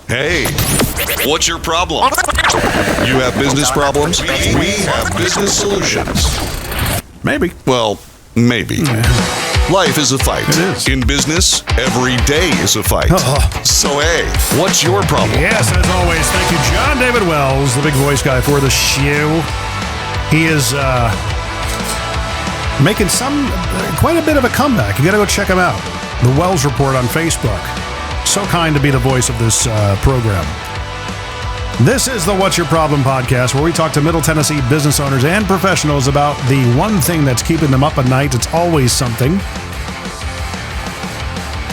Hey, what's your problem? You have business problems? We have business solutions. Maybe. Well, maybe. Life is a fight. It is. In business, every day is a fight. So, hey, what's your problem? Yes, as always, thank you, John David Wells, the big voice guy for the show. He is making quite a bit of a comeback. You got to go check him out. The Wells Report on Facebook. So kind to be the voice of this program. This is the What's Your Problem podcast, where we talk to Middle Tennessee business owners and professionals about the one thing that's keeping them up at night. It's always something.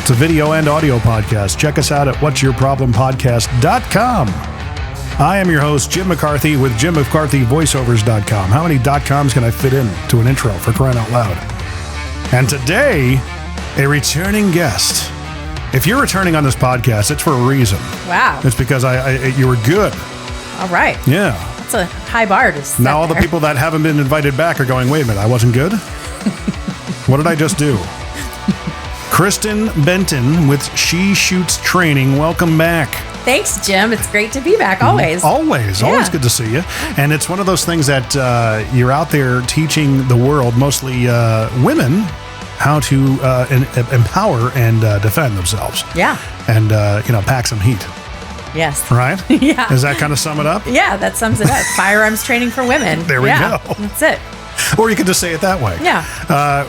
It's a video and audio podcast. Check us out at whatsyourproblempodcast.com. I am your host, Jim McCarthy, with JimMcCarthyVoiceovers.com. How many .coms can I fit into an intro, for crying out loud? And today, a returning guest. If you're returning on this podcast, it's for a reason. Wow. It's because you were good. All right. Yeah. That's a high bar to set Now all the there. people that haven't been invited back are going, wait a minute, I wasn't good? What did I just do? Kristin Benton with She Shoots Training. Welcome back. Thanks, Jim. It's great to be back, always. Always good to see you. And it's one of those things that you're out there teaching the world, mostly women, how to empower and defend themselves. Yeah. And, pack some heat. Yes. Right? Yeah. Does that kind of sum it up? Yeah, that sums it up. Firearms training for women. There we go. That's it. Or you could just say it that way. Yeah.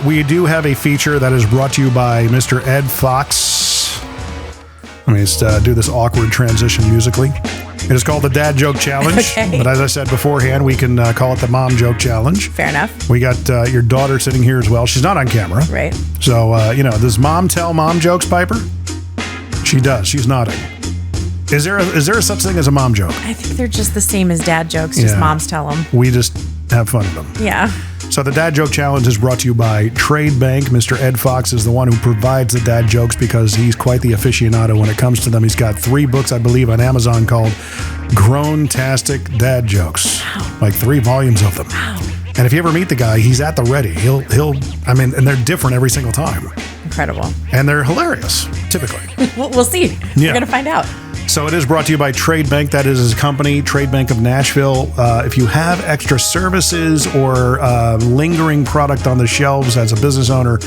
We do have a feature that is brought to you by Mr. Ed Fox. Let me just do this awkward transition musically. It is called the Dad Joke Challenge. Okay. But as I said beforehand, we can call it the Mom Joke Challenge. Fair enough. We got your daughter sitting here as well. She's not on camera. Right. So, does Mom tell Mom jokes, Piper? She does. She's nodding. Is there a such thing as a mom joke? I think they're just the same as dad jokes, just Yeah. moms tell them. We just have fun with them. Yeah. So the Dad Joke Challenge is brought to you by Trade Bank. Mr. Ed Fox is the one who provides the dad jokes because he's quite the aficionado when it comes to them. He's got 3 books, I believe, on Amazon called Grown-tastic Dad Jokes. Wow. Like 3 volumes of them. Wow. And if you ever meet the guy, he's at the ready. And they're different every single time. Incredible. And they're hilarious, typically. We'll see. Yeah. We're going to find out. So it is brought to you by Trade Bank. That is his company, Trade Bank of Nashville. If you have extra services or lingering product on the shelves as a business owner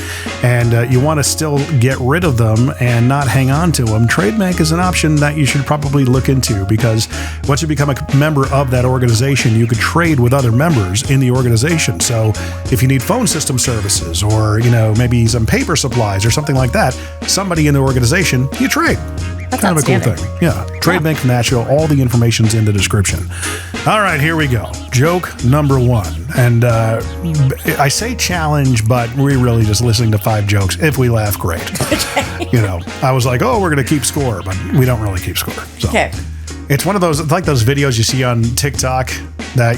and you want to still get rid of them and not hang on to them, Trade Bank is an option that you should probably look into, because once you become a member of that organization, you could trade with other members in the organization. So if you need phone system services or, maybe some paper supplies or something like that, somebody in the organization, you trade. That's kind of a cool outstanding. thing. Yeah. Trade Bank of Nashville. All the information's in the description. All right, here we go. Joke number 1. And I say challenge, but we're really just listening to 5 jokes. If we laugh, great. Okay. I was like, we're going to keep score, but we don't really keep score. So Okay. it's one of those, it's like those videos you see on TikTok that,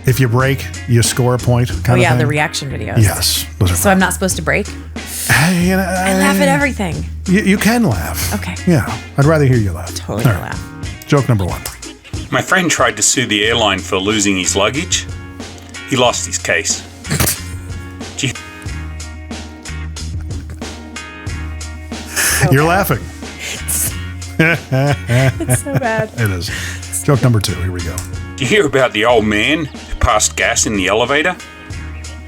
if you break, you score a point kind of thing. The reaction videos. Yes. Those are So I'm not supposed to break? I laugh at everything. You can laugh. Okay. Yeah. I'd rather hear you laugh. Totally All right. laugh. Joke number 1. My friend tried to sue the airline for losing his luggage. He lost his case. Gee, You're laughing. It's so bad. It is. Joke number 2. Here we go. did you hear about the old man who passed gas in the elevator?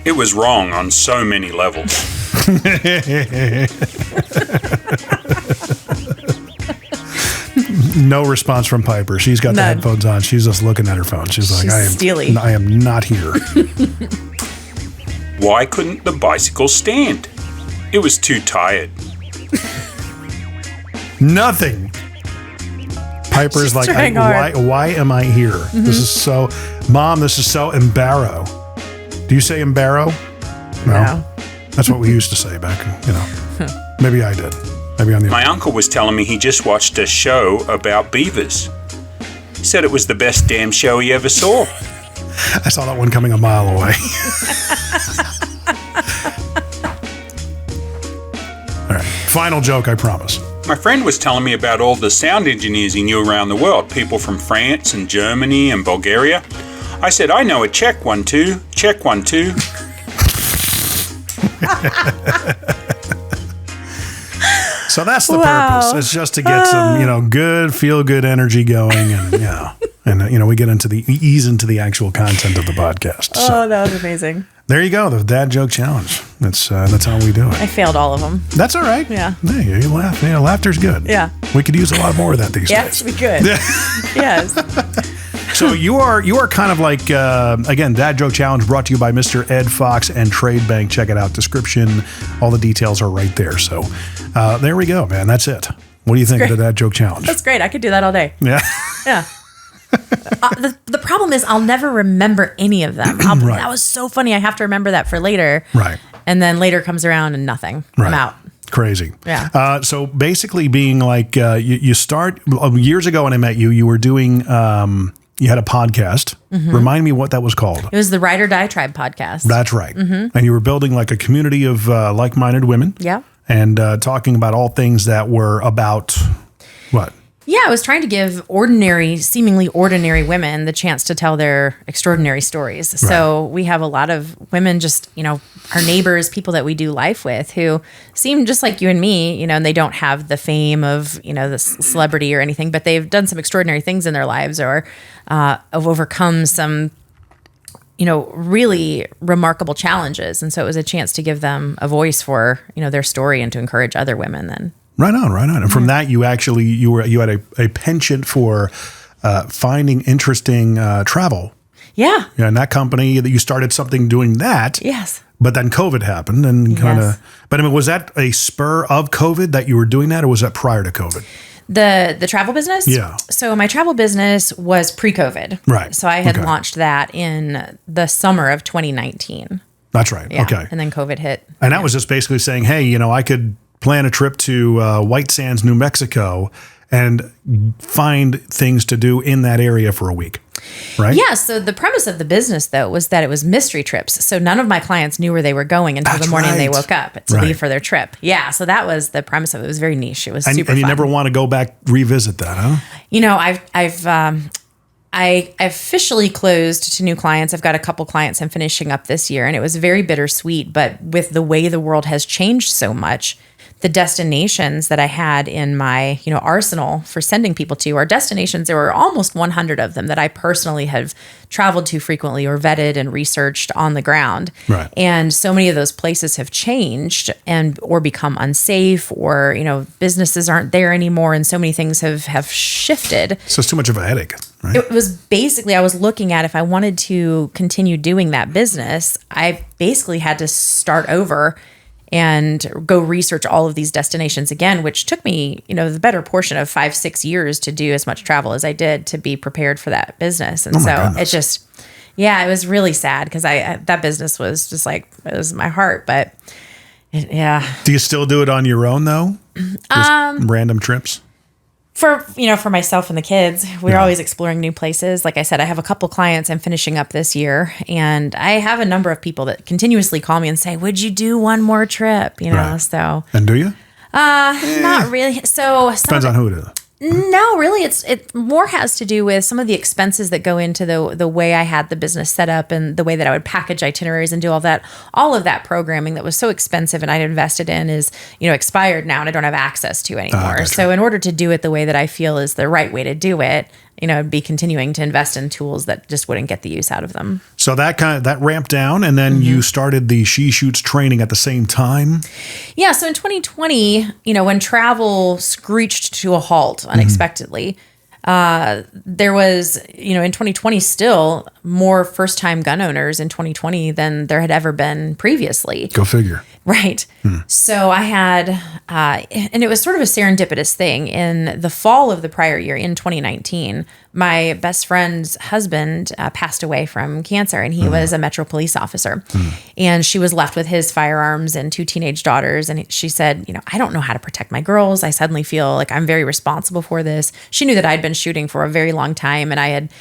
It was wrong on so many levels. No response from Piper. She's got the None. headphones on. She's just looking at her phone. She's like, She's I steely. am not here. Why couldn't the bicycle stand? It was too tired. Nothing. Piper's She's like, trying hard. why am I here? This is so, Mom, this is so embarrass. Do you say embarrass? No. That's what we used to say back, Maybe I did. Maybe on the My uncle was telling me he just watched a show about beavers. He said it was the best damn show he ever saw. I saw that one coming a mile away. All right. Final joke, I promise. My friend was telling me about all the sound engineers he knew around the world, people from France and Germany and Bulgaria. I said, I know a check 1 2, check 1 2. So that's the Wow. purpose. It's just to get some, good, feel good energy going, and we get into the ease into the actual content of the podcast. So Oh, that was amazing. there you go, the dad joke challenge. That's how we do I it. failed all of them. That's all right. Yeah. Hey, you laugh. Yeah, laughter's good. Yeah. We could use a lot more of that these Yes, days. we could. Yes. So you are kind of like again, Dad Joke Challenge brought to you by Mr. Ed Fox and Trade Bank. Check it out. Description, all the details are right there. So there we go, man. That's it. What do you think of the Dad Joke Challenge? That's great. I could do that all day. Yeah. Yeah. The problem is I'll never remember any of them. Right. That was so funny. I have to remember that for later. Right. And then later comes around and nothing. Right. I'm out. Crazy. Yeah. So basically, being like you start years ago when I met you, you were doing. You had a podcast. Mm-hmm. Remind me what that was called. It was the Ride or Die Tribe podcast. That's right. And you were building like a community of like-minded women. Yeah. And talking about all things that were about what? Yeah, I was trying to give seemingly ordinary women the chance to tell their extraordinary stories. So we have a lot of women, just, our neighbors, people that we do life with, who seem just like you and me, and they don't have the fame of, the celebrity or anything, but they've done some extraordinary things in their lives or have overcome some, really remarkable challenges. And so it was a chance to give them a voice for, their story and to encourage other women then. Right on. And from that, you actually you had a penchant for finding interesting travel. Yeah. Yeah, and that company that you started something doing that. Yes. But then COVID happened and kind of. Yes. But I mean, was that a spur of COVID that you were doing that, or was that prior to COVID? The travel business? Yeah. So my travel business was pre-COVID. Right. So I had Okay. launched that in the summer of 2019. That's right. Yeah. Okay. And then COVID hit. And that was just basically saying, hey, I could plan a trip to White Sands, New Mexico, and find things to do in that area for a week. Right? Yeah. So the premise of the business, though, was that it was mystery trips. So none of my clients knew where they were going until That's the morning they right. woke up to Right. leave for their trip. Yeah. So that was the premise of it. It was very niche. It was super And you fun. never want to go back, revisit that, huh? I officially closed to new clients. I've got a couple clients I'm finishing up this year, and it was very bittersweet. But with the way the world has changed so much, the destinations that I had in my, arsenal for sending people to are destinations. There were almost 100 of them that I personally have traveled to frequently or vetted and researched on the ground. Right. And so many of those places have changed or become unsafe, or, businesses aren't there anymore. And so many things have shifted. So it's too much of a headache, right? It was basically, I was looking at if I wanted to continue doing that business, I basically had to start over and go research all of these destinations again, which took me, the better portion of 5-6 years to do as much travel as I did to be prepared for that business. And so goodness. it just, it was really sad because that business was just like, it was my heart, but yeah. Do you still do it on your own though? Just random trips? For myself and the kids, we're always exploring new places. Like I said, I have a couple clients I'm finishing up this year, and I have a number of people that continuously call me and say, "Would you do one more trip?" Right. So And do you? not really. So Depends on who it is. No, really, it more has to do with some of the expenses that go into the way I had the business set up and the way that I would package itineraries and do all that. All of that programming that was so expensive and I'd invested in is, expired now and I don't have access to anymore. Gotcha. So in order to do it the way that I feel is the right way to do it, I'd be continuing to invest in tools that just wouldn't get the use out of them. So that ramped down, and then you started the She Shoots training at the same time. Yeah, so in 2020, when travel screeched to a halt unexpectedly, there was, in 2020 still more first-time gun owners in 2020 than there had ever been previously. Go figure. Right. So I had, and it was sort of a serendipitous thing. In the fall of the prior year, in 2019, my best friend's husband passed away from cancer, and he was a Metro police officer. And she was left with his firearms and 2 teenage daughters. And she said, I don't know how to protect my girls. I suddenly feel like I'm very responsible for this. She knew that I'd been shooting for a very long time, and I had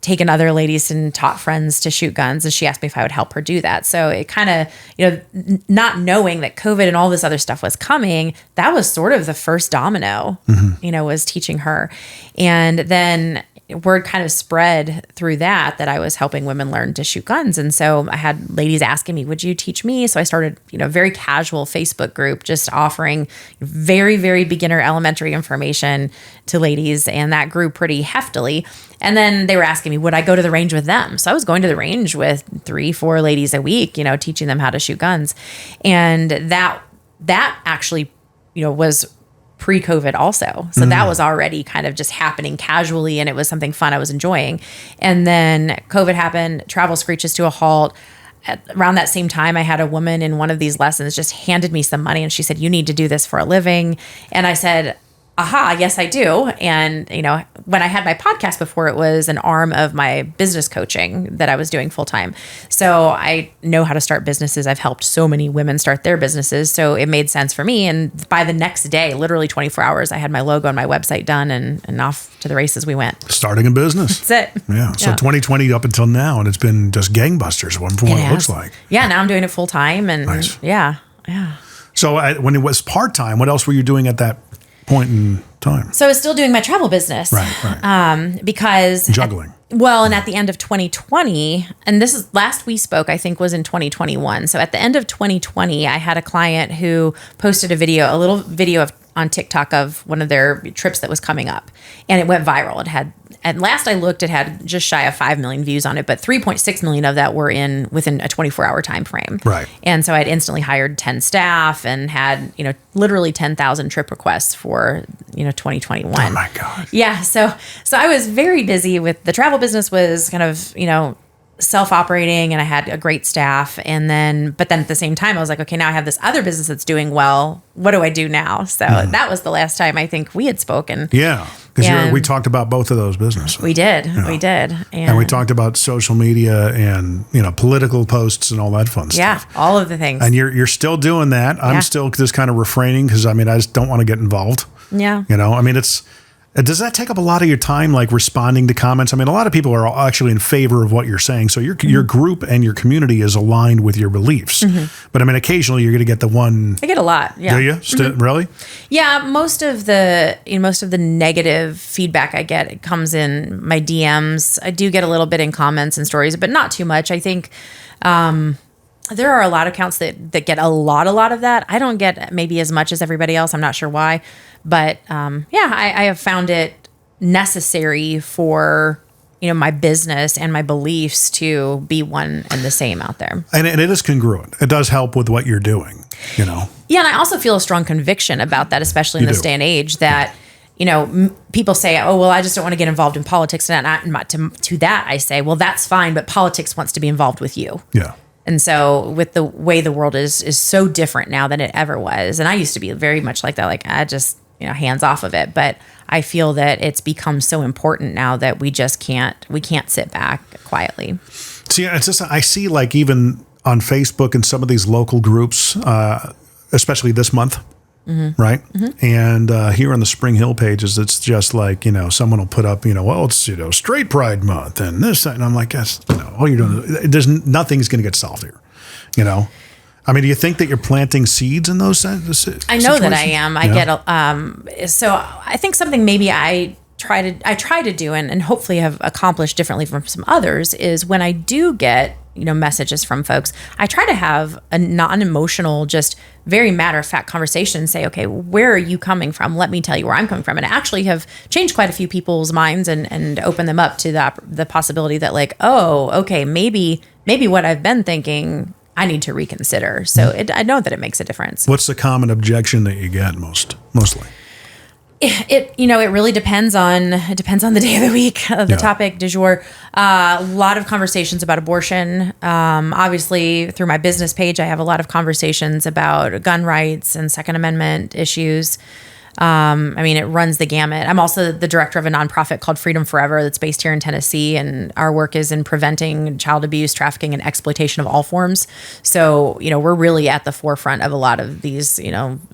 taken other ladies and taught friends to shoot guns, and she asked me if I would help her do that. So it kind of, not knowing that COVID and all this other stuff was coming, that was sort of the first domino, was teaching her. And then word kind of spread through that I was helping women learn to shoot guns. And so I had ladies asking me, would you teach me? So I started, a very casual Facebook group, just offering very, very beginner elementary information to ladies. And that grew pretty heftily. And then they were asking me, would I go to the range with them? So I was going to the range with 3-4 ladies a week, teaching them how to shoot guns. And that actually, was pre-COVID also. So that was already kind of just happening casually, and it was something fun I was enjoying. And then COVID happened, travel screeches to a halt. Around that same time, I had a woman in one of these lessons just handed me some money, and she said, you need to do this for a living. And I said, aha, yes, I do. And, when I had my podcast before, it was an arm of my business coaching that I was doing full time. So I know how to start businesses. I've helped so many women start their businesses. So it made sense for me. And by the next day, literally 24 hours, I had my logo and my website done, and off to the races we went. Starting a business. That's it. Yeah. So 2020 up until now, and it's been just gangbusters from what it looks like. Yeah. Now I'm doing it full time. And nice. Yeah. So when it was part-time, what else were you doing at that point in time? So I was still doing my travel business. Right. Because juggling. And at the end of 2020, and this is last we spoke, I think was in 2021. So at the end of 2020, I had a client who posted a little video on TikTok of one of their trips that was coming up, and it went viral. It had, at last I looked, it had just shy of 5 million views on it, but 3.6 million of that were within a 24-hour time frame. Right. And so I'd instantly hired 10 staff and had, literally 10,000 trip requests for, 2021. Oh my God. Yeah. So I was very busy with the travel business, was kind of, self-operating, and I had a great staff. But then at the same time, I was like, okay, now I have this other business that's doing well. What do I do now? So that was the last time I think we had spoken. Yeah. Because we talked about both of those businesses. We did. We did. And we talked about social media and, political posts and all that fun stuff. Yeah. All of the things. And you're still doing that. I'm still just kind of refraining because, I just don't want to get involved. Yeah. Does that take up a lot of your time, like responding to comments? A lot of people are actually in favor of what you're saying. So your group and your community is aligned with your beliefs. Mm-hmm. But occasionally you're going to get the one. I get a lot. Yeah. Do you? Really? Yeah. Most of the negative feedback I get, it comes in my DMs. I do get a little bit in comments and stories, but not too much. I think, there are a lot of accounts that get a lot of that. I don't get maybe as much as everybody else. I'm not sure why. But I have found it necessary for, my business and my beliefs to be one and the same out there. And it is congruent. It does help with what you're doing, Yeah, and I also feel a strong conviction about that, especially in this day and age, that, people say, oh, well, I just don't want to get involved in politics. And to that, I say, well, that's fine, but politics wants to be involved with you. Yeah. And so with the way the world is so different now than it ever was. And I used to be very much like that, like I just, hands off of it. But I feel that it's become so important now that we can't sit back quietly. See, it's just, I see like even on Facebook and some of these local groups, especially this month, mm-hmm. right? Mm-hmm. And here on the Spring Hill pages, it's just like, someone will put up, well, it's, Straight Pride Month and this, that. And I'm like, yes, all you're doing, nothing's going to get solved here, do you think that you're planting seeds in those situations? I know that I am. I get, so I think something maybe I try to do and hopefully have accomplished differently from some others is when I do get, messages from folks, I try to have a non-emotional, just very matter-of-fact conversation and say, okay, where are you coming from? Let me tell you where I'm coming from. And I actually have changed quite a few people's minds and opened them up to the possibility that like, oh, okay, maybe what I've been thinking I need to reconsider. So I know that it makes a difference. What's the common objection that you get mostly? It really depends on the day of the week, the topic du jour. A lot of conversations about abortion. Obviously, through my business page, I have a lot of conversations about gun rights and Second Amendment issues. It runs the gamut. I'm also the director of a nonprofit called Freedom Forever that's based here in Tennessee, and our work is in preventing child abuse, trafficking, and exploitation of all forms. So, we're really at the forefront of a lot of these,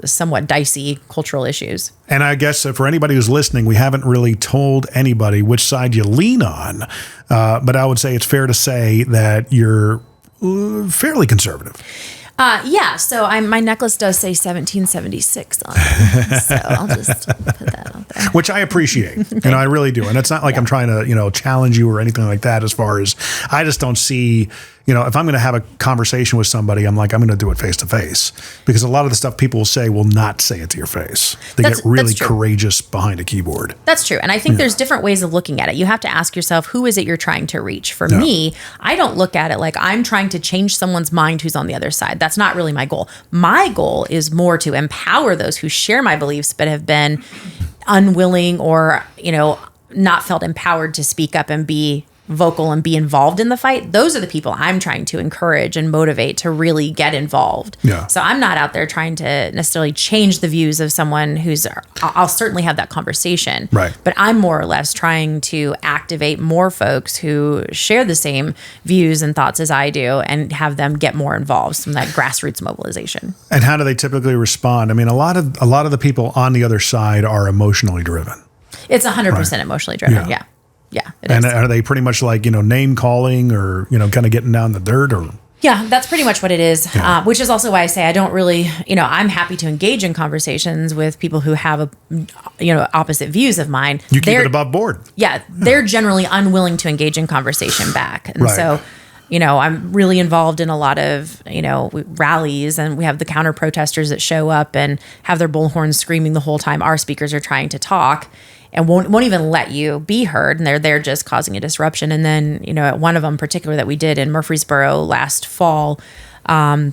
somewhat dicey cultural issues. And I guess for anybody who's listening, we haven't really told anybody which side you lean on, but I would say it's fair to say that you're fairly conservative. So my necklace does say 1776 on it, so I'll just put that out which I appreciate. I really do. And it's not like I'm trying to, challenge you or anything like that, as far as I just don't see, if I'm going to have a conversation with somebody, I'm going to do it face to face, because a lot of the stuff people will say will not say it to your face. They get really courageous behind a keyboard. That's true. And I think there's different ways of looking at it. You have to ask yourself, who is it you're trying to reach? For me, I don't look at it like I'm trying to change someone's mind who's on the other side. That's not really my goal. My goal is more to empower those who share my beliefs but have been unwilling or, not felt empowered to speak up and be vocal and be involved in the fight. Those are the people I'm trying to encourage and motivate to really get involved. Yeah. So I'm not out there trying to necessarily change the views of someone I'll certainly have that conversation. Right. But I'm more or less trying to activate more folks who share the same views and thoughts as I do and have them get more involved, some of that grassroots mobilization. And how do they typically respond? I mean, a lot of the people on the other side are emotionally driven. It's 100% emotionally driven. Yeah. Yeah, it is. Are they pretty much like, name calling or, kind of getting down the dirt or? Yeah, that's pretty much what it is, which is also why I say I don't really, I'm happy to engage in conversations with people who have, opposite views of mine. You keep it above board. Yeah, they're generally unwilling to engage in conversation back. And so, I'm really involved in a lot of, rallies, and we have the counter protesters that show up and have their bullhorns screaming the whole time our speakers are trying to talk. And won't even let you be heard, and they're there just causing a disruption. And then, at one of them in particular that we did in Murfreesboro last fall, or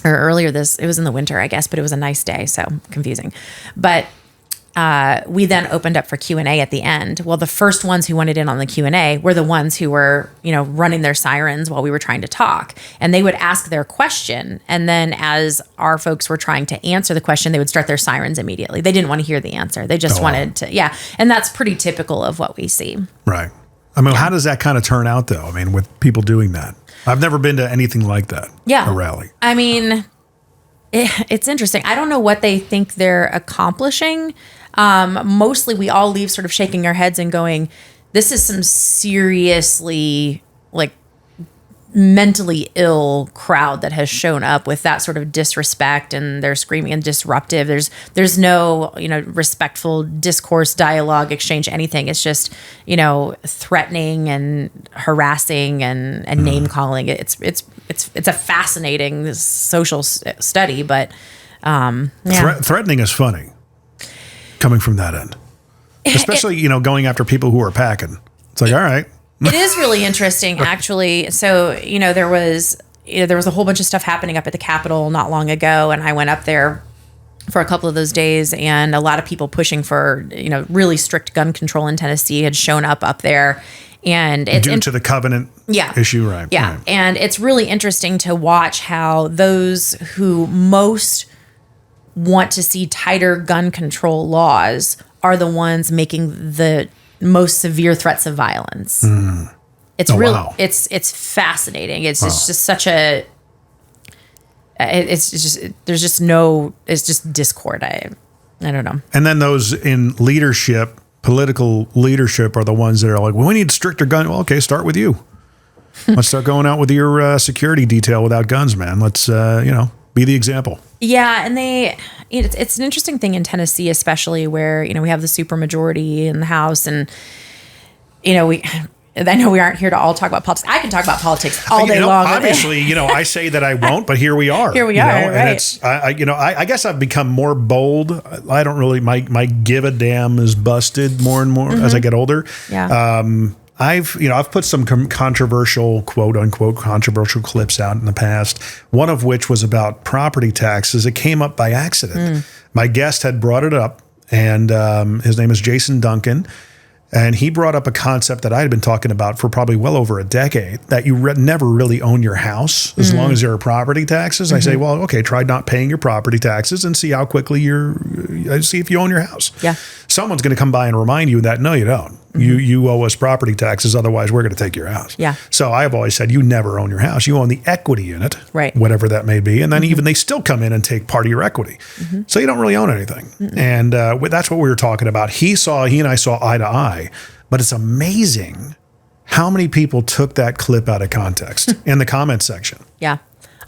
earlier it was in the winter, I guess, but it was a nice day, so confusing. But we then opened up for Q&A at the end. Well, the first ones who wanted in on the Q&A were the ones who were, running their sirens while we were trying to talk. And they would ask their question. And then as our folks were trying to answer the question, they would start their sirens immediately. They didn't want to hear the answer. They just wanted to, And that's pretty typical of what we see. Right. I mean, how does that kind of turn out, though? I mean, with people doing that? I've never been to anything like that. Yeah. A rally. I mean, it's interesting. I don't know what they think they're accomplishing. Mostly we all leave sort of shaking our heads and going, this is some seriously mentally ill crowd that has shown up with that sort of disrespect, and they're screaming and disruptive. There's no, respectful discourse, dialogue, exchange, anything. It's just, threatening and harassing and name calling. It's a fascinating social study, but, Threatening is funny. Coming from that end, especially, going after people who are packing. It's like, all right. It is really interesting, actually. So, there was a whole bunch of stuff happening up at the Capitol not long ago, and I went up there for a couple of those days, and a lot of people pushing for, really strict gun control in Tennessee had shown up there. And it's due to the covenant issue, right? Yeah. Right. And it's really interesting to watch how those who most want to see tighter gun control laws are the ones making the most severe threats of violence. It's it's fascinating. It's just such a, it's just discord. I don't know. And then those in leadership, political leadership, are the ones that are like, well, we need stricter gun. Well, okay, start with you. Let's start going out with your security detail without guns, man. Let's, be the example. Yeah, and it's an interesting thing in Tennessee, especially where, we have the supermajority in the House, and, I know we aren't here to all talk about politics. I can talk about politics all day long. Obviously, I say that I won't, but here we are. Here we are, right. And it's, I guess I've become more bold. I don't really, my give a damn is busted more and more as I get older. Yeah. I've put some controversial, quote unquote, controversial clips out in the past, one of which was about property taxes. It came up by accident. My guest had brought it up, and his name is Jason Duncan. And he brought up a concept that I had been talking about for probably well over a decade, that you never really own your house as long as there are property taxes. I say, well, okay, try not paying your property taxes and see how quickly see if you own your house. Yeah. Someone's going to come by and remind you that, no, you don't. You owe us property taxes, otherwise we're going to take your house. Yeah. So I've always said you never own your house. You own the equity in it, right? Whatever that may be. And then even they still come in and take part of your equity. So you don't really own anything. And that's what we were talking about. He and I saw eye to eye. But it's amazing how many people took that clip out of context in the comment section. Yeah.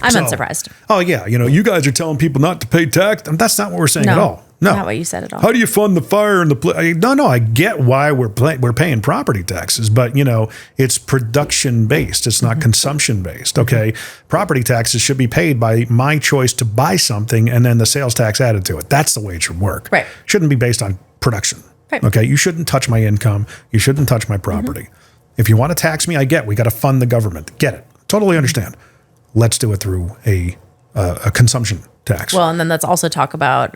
I'm unsurprised. Oh, yeah. You guys are telling people not to pay tax. That's not what we're saying at all. No. Not what you said at all. How do you fund the fire and the no, I get why we're paying property taxes, but it's production based. It's not consumption based. Okay. Property taxes should be paid by my choice to buy something and then the sales tax added to it. That's the way it should work. Right. Shouldn't be based on production. Right. Okay. You shouldn't touch my income. You shouldn't touch my property. If you want to tax me, we got to fund the government. Get it. Totally understand. Let's do it through a consumption tax. Well, and then let's also talk about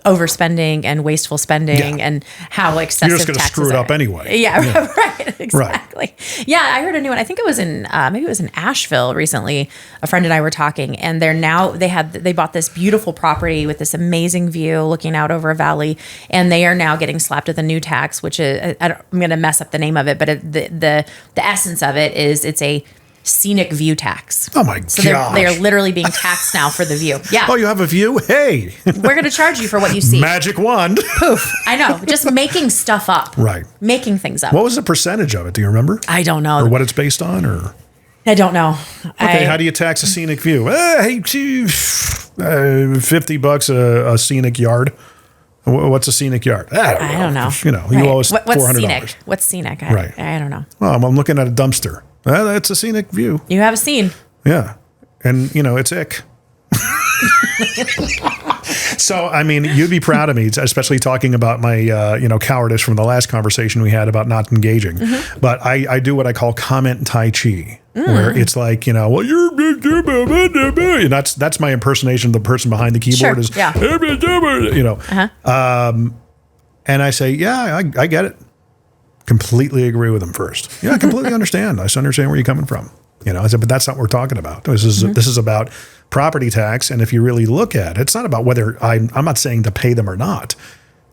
overspending and wasteful spending and how excessive You're just going to taxes screw it are. up anyway. Yeah. Right. Exactly. Yeah. I heard a new one. I think it was maybe it was in Asheville recently. A friend and I were talking, and they bought this beautiful property with this amazing view looking out over a valley, and they are now getting slapped with a new tax, which is, I'm going to mess up the name of it, but the essence of it is it's a scenic view tax. Oh my So gosh. they're literally being taxed now for the view. Yeah. Oh, you have a view? Hey. We're going to charge you for what you see. Magic wand. Poof. I know. Just making stuff up. Right. Making things up. What was the percentage of it? Do you remember? I don't know. Or what it's based on? Or I don't know. okay, how do you tax a scenic view? Hey, $50 a scenic yard. What's a scenic yard? I don't know. You Right. owe us What's $400. scenic? What's scenic? Right. I don't know. Well, I'm looking at a dumpster. That's a scenic view. You have a scene. Yeah. And, it's ick. So, I mean, you'd be proud of me, especially talking about my, cowardice from the last conversation we had about not engaging. But I do what I call comment Tai Chi, where it's like, well, and that's my impersonation of the person behind the keyboard. Sure. Yeah. And I say, yeah, I get it. Completely agree with him first. Yeah, I completely understand. I understand where you're coming from. I said, but that's not what we're talking about. This is about property tax. And if you really look at it, it's not about whether I'm not saying to pay them or not.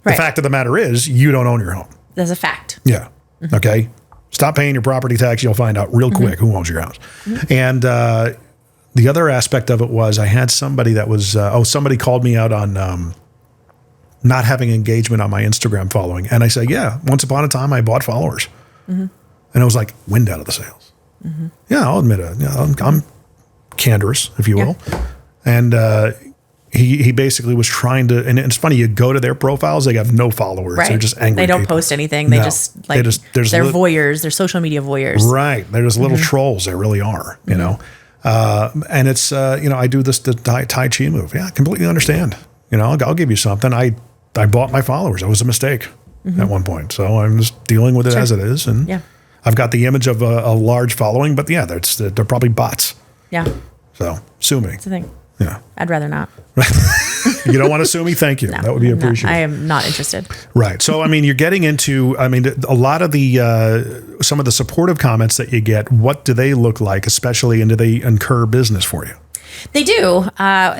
Right. The fact of the matter is you don't own your home. That's a fact. Yeah. Okay. Stop paying your property tax. You'll find out real quick who owns your house. And the other aspect of it was I had somebody that was, somebody called me out on not having engagement on my Instagram following. And I said, yeah, once upon a time I bought followers. And it was like wind out of the sails. Yeah, I'll admit it. I'm candorous, if you will. And he basically was trying to, and it's funny, you go to their profiles, they have no followers. Right. They're just angry They don't people. post anything. They No. just they're voyeurs. They're social media voyeurs. Right. They're just little trolls. They really are, you know. And it's, I do the Tai Chi move. Yeah, I completely understand. I'll give you something. I bought my followers. It was a mistake at one point. So I'm just dealing with it as it is. And I've got the image of a large following, but yeah, they're probably bots. Yeah. So sue me. That's the thing. Yeah. I'd rather not. You don't want to sue me? Thank you. No, that would be I'm appreciated. I am not interested. Right. So, you're getting into, a lot of the, some of the supportive comments that you get, what do they look like, especially, and do they incur business for you? They do.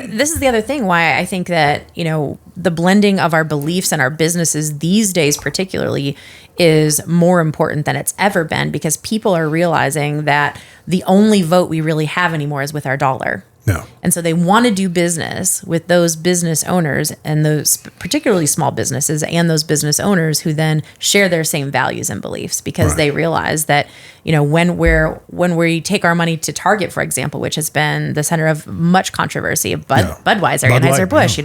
This is the other thing why I think that, the blending of our beliefs and our businesses these days particularly is more important than it's ever been, because people are realizing that the only vote we really have anymore is with our dollar. No. And so they want to do business with those business owners, and those particularly small businesses and those business owners who then share their same values and beliefs, because they realize that, when we take our money to Target, for example, which has been the center of much controversy of Budweiser, Anheuser-Busch,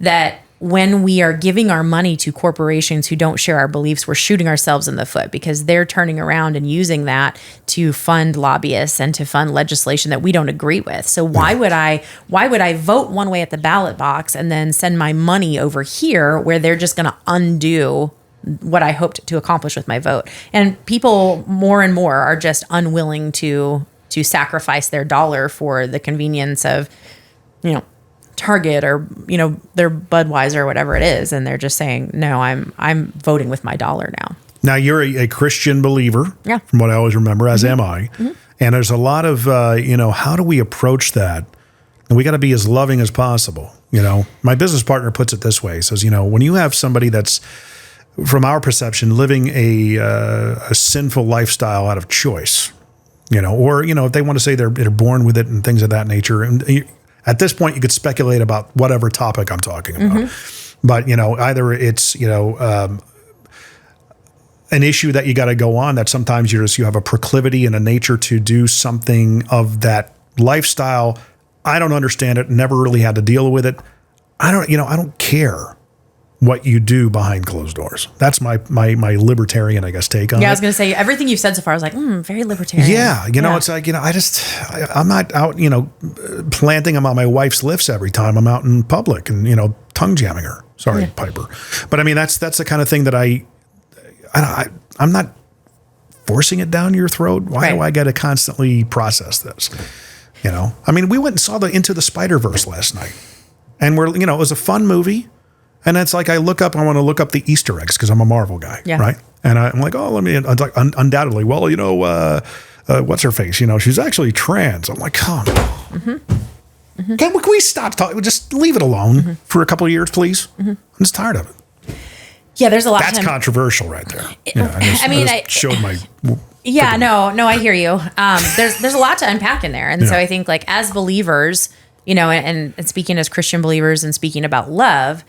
that when we are giving our money to corporations who don't share our beliefs, we're shooting ourselves in the foot, because they're turning around and using that to fund lobbyists and to fund legislation that we don't agree with. So why would I vote one way at the ballot box and then send my money over here where they're just going to undo what I hoped to accomplish with my vote? And people more and more are just unwilling to sacrifice their dollar for the convenience of, Target or their Budweiser or whatever it is, and they're just saying, no, I'm voting with my dollar now. Now you're a Christian believer, Yeah. from what I always remember, as am I. And there's a lot of how do we approach that? And we got to be as loving as possible. My business partner puts it this way: he says, when you have somebody that's, from our perception, living a sinful lifestyle out of choice, or if they want to say they're born with it and things of that nature, and at this point, you could speculate about whatever topic I'm talking about. But, either it's, an issue that you got to go on, that sometimes you have a proclivity and a nature to do something of that lifestyle. I don't understand it. Never really had to deal with it. I don't care. what you do behind closed doors. That's my libertarian, I guess, take on it. Yeah, I was going to say, everything you've said so far, I was like, very libertarian. Yeah, it's like, I'm not out, planting them on my wife's lips every time I'm out in public and, tongue jamming her. Sorry, Piper. But I mean, that's the kind of thing that I'm not forcing it down your throat. Why do I got to constantly process this? I mean, we went and saw the Into the Spider-Verse last night, and it was a fun movie. And it's like I want to look up the Easter eggs because I'm a Marvel guy, right? And I'm like, undoubtedly. Well, what's her face? She's actually trans. I'm like, oh no. Mm-hmm. Can we stop talking? Just leave it alone for a couple of years, please. I'm just tired of it. Yeah, there's a lot. That's controversial right there. I showed my. Yeah, no, I hear you. There's a lot to unpack in there, and so I think like as believers, and speaking as Christian believers and speaking about love.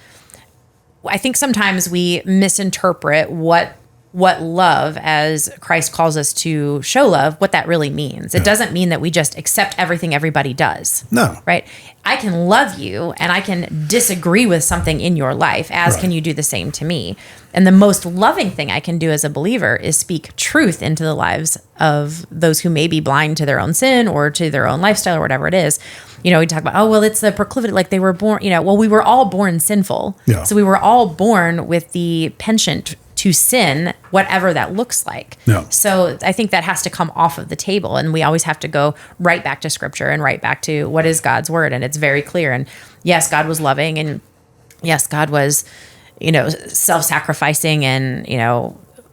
I think sometimes we misinterpret what love, as Christ calls us to show love, what that really means. It doesn't mean that we just accept everything everybody does. No. Right? I can love you and I can disagree with something in your life, as can you do the same to me. And the most loving thing I can do as a believer is speak truth into the lives of those who may be blind to their own sin or to their own lifestyle or whatever it is. We talk about, it's the proclivity, like they were born, we were all born sinful. Yeah. So we were all born with the penchant to sin, whatever that looks like. Yeah. So I think that has to come off of the table, and we always have to go right back to Scripture and right back to what is God's word, and it's very clear. And yes, God was loving, and yes, God was, self-sacrificing and,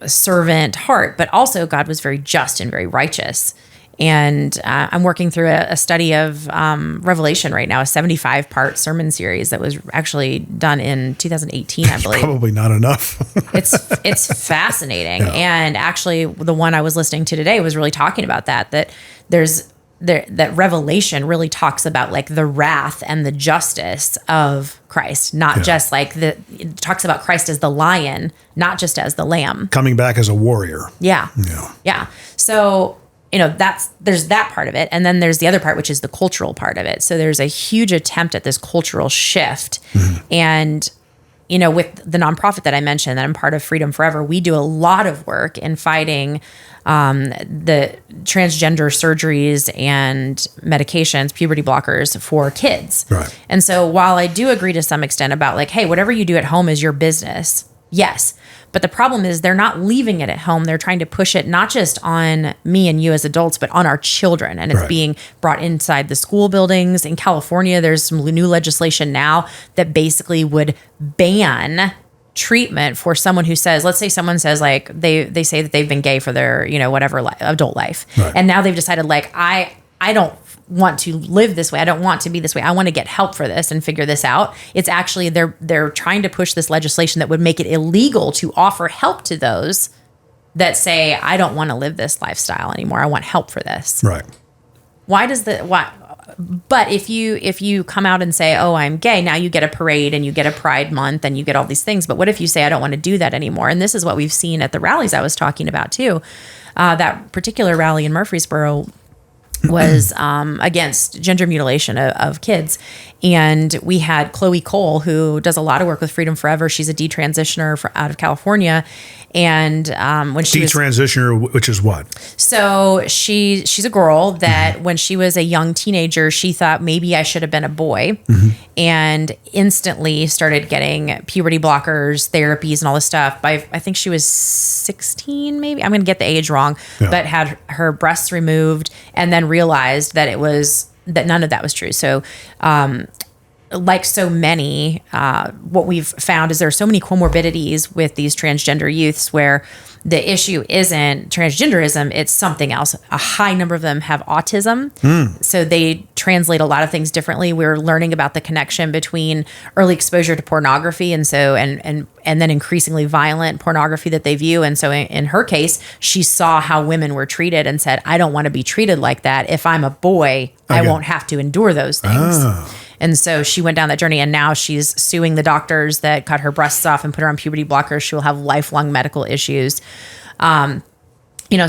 a servant heart, but also God was very just and very righteous. And I'm working through a study of Revelation right now, a 75-part sermon series that was actually done in 2018, I believe. Probably not enough. It's fascinating. Yeah. And actually, the one I was listening to today was really talking about that Revelation really talks about like the wrath and the justice of Christ, not just like it talks about Christ as the lion, not just as the lamb. Coming back as a warrior. Yeah. So, there's that part of it. And then there's the other part, which is the cultural part of it. So there's a huge attempt at this cultural shift. Mm-hmm. And, with the nonprofit that I mentioned, that I'm part of, Freedom Forever, we do a lot of work in fighting the transgender surgeries and medications, puberty blockers for kids. Right. And so while I do agree to some extent about like, hey, whatever you do at home is your business. Yes. But the problem is they're not leaving it at home. They're trying to push it not just on me and you as adults, but on our children. And it's being brought inside the school buildings. In California, there's some new legislation now that basically would ban treatment for someone who says, let's say someone says like they say that they've been gay for their, whatever adult life. Right. And now they've decided like, I don't want to live this way. I don't want to be this way. I want to get help for this and figure this out. It's actually, they're trying to push this legislation that would make it illegal to offer help to those that say, I don't want to live this lifestyle anymore. I want help for this. Right. But if you come out and say, oh, I'm gay, now you get a parade and you get a Pride Month and you get all these things. But what if you say, I don't want to do that anymore? And this is what we've seen at the rallies I was talking about too. That particular rally in Murfreesboro was against gender mutilation of kids. And we had Chloe Cole, who does a lot of work with Freedom Forever. She's a detransitioner out of California. And when she detransitioner, which is what? So she's a girl that when she was a young teenager, she thought maybe I should have been a boy, and instantly started getting puberty blockers, therapies, and all this stuff. I think she was 16, maybe. I'm going to get the age wrong, but had her breasts removed, and then realized that that none of that was true. So, like so many, what we've found is there are so many comorbidities with these transgender youths where the issue isn't transgenderism, it's something else. A high number of them have autism. So they translate a lot of things differently. We're learning about the connection between early exposure to pornography and then increasingly violent pornography that they view. And so in her case, she saw how women were treated and said, I don't want to be treated like that. If I'm a boy, I won't have to endure those things. Oh. And so she went down that journey, and now she's suing the doctors that cut her breasts off and put her on puberty blockers. She will have lifelong medical issues.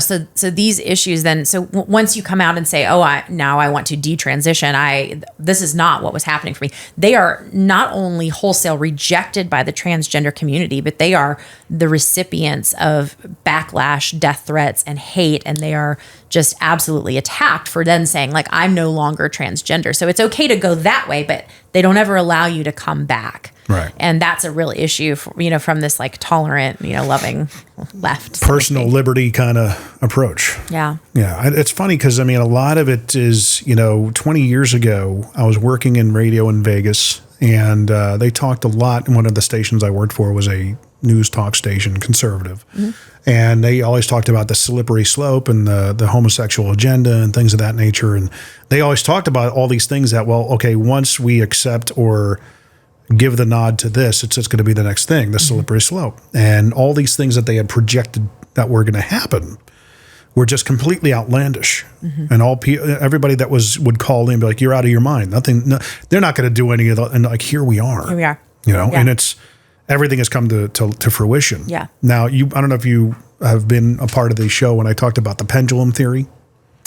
So these issues then, once you come out and say, now I want to detransition, this is not what was happening for me. They are not only wholesale rejected by the transgender community, but they are the recipients of backlash, death threats, and hate. And they are just absolutely attacked for then saying, like, I'm no longer transgender. So it's okay to go that way, but they don't ever allow you to come back. Right. And that's a real issue, from this like tolerant, loving left. Personal liberty kind of approach. Yeah. Yeah. It's funny because, a lot of it is, 20 years ago, I was working in radio in Vegas, and they talked a lot. And one of the stations I worked for was a news talk station, conservative. Mm-hmm. And they always talked about the slippery slope and the homosexual agenda and things of that nature. And they always talked about all these things that, once we accept or give the nod to this, it's just going to be the next thing, the slippery slope. And all these things that they had projected that were going to happen were just completely outlandish. Mm-hmm. And everybody that would call in and be like, you're out of your mind. They're not going to do any of that. And like, here we are. Here we are. Yeah. And everything has come to fruition. Yeah. Now, I don't know if you have been a part of the show when I talked about the pendulum theory.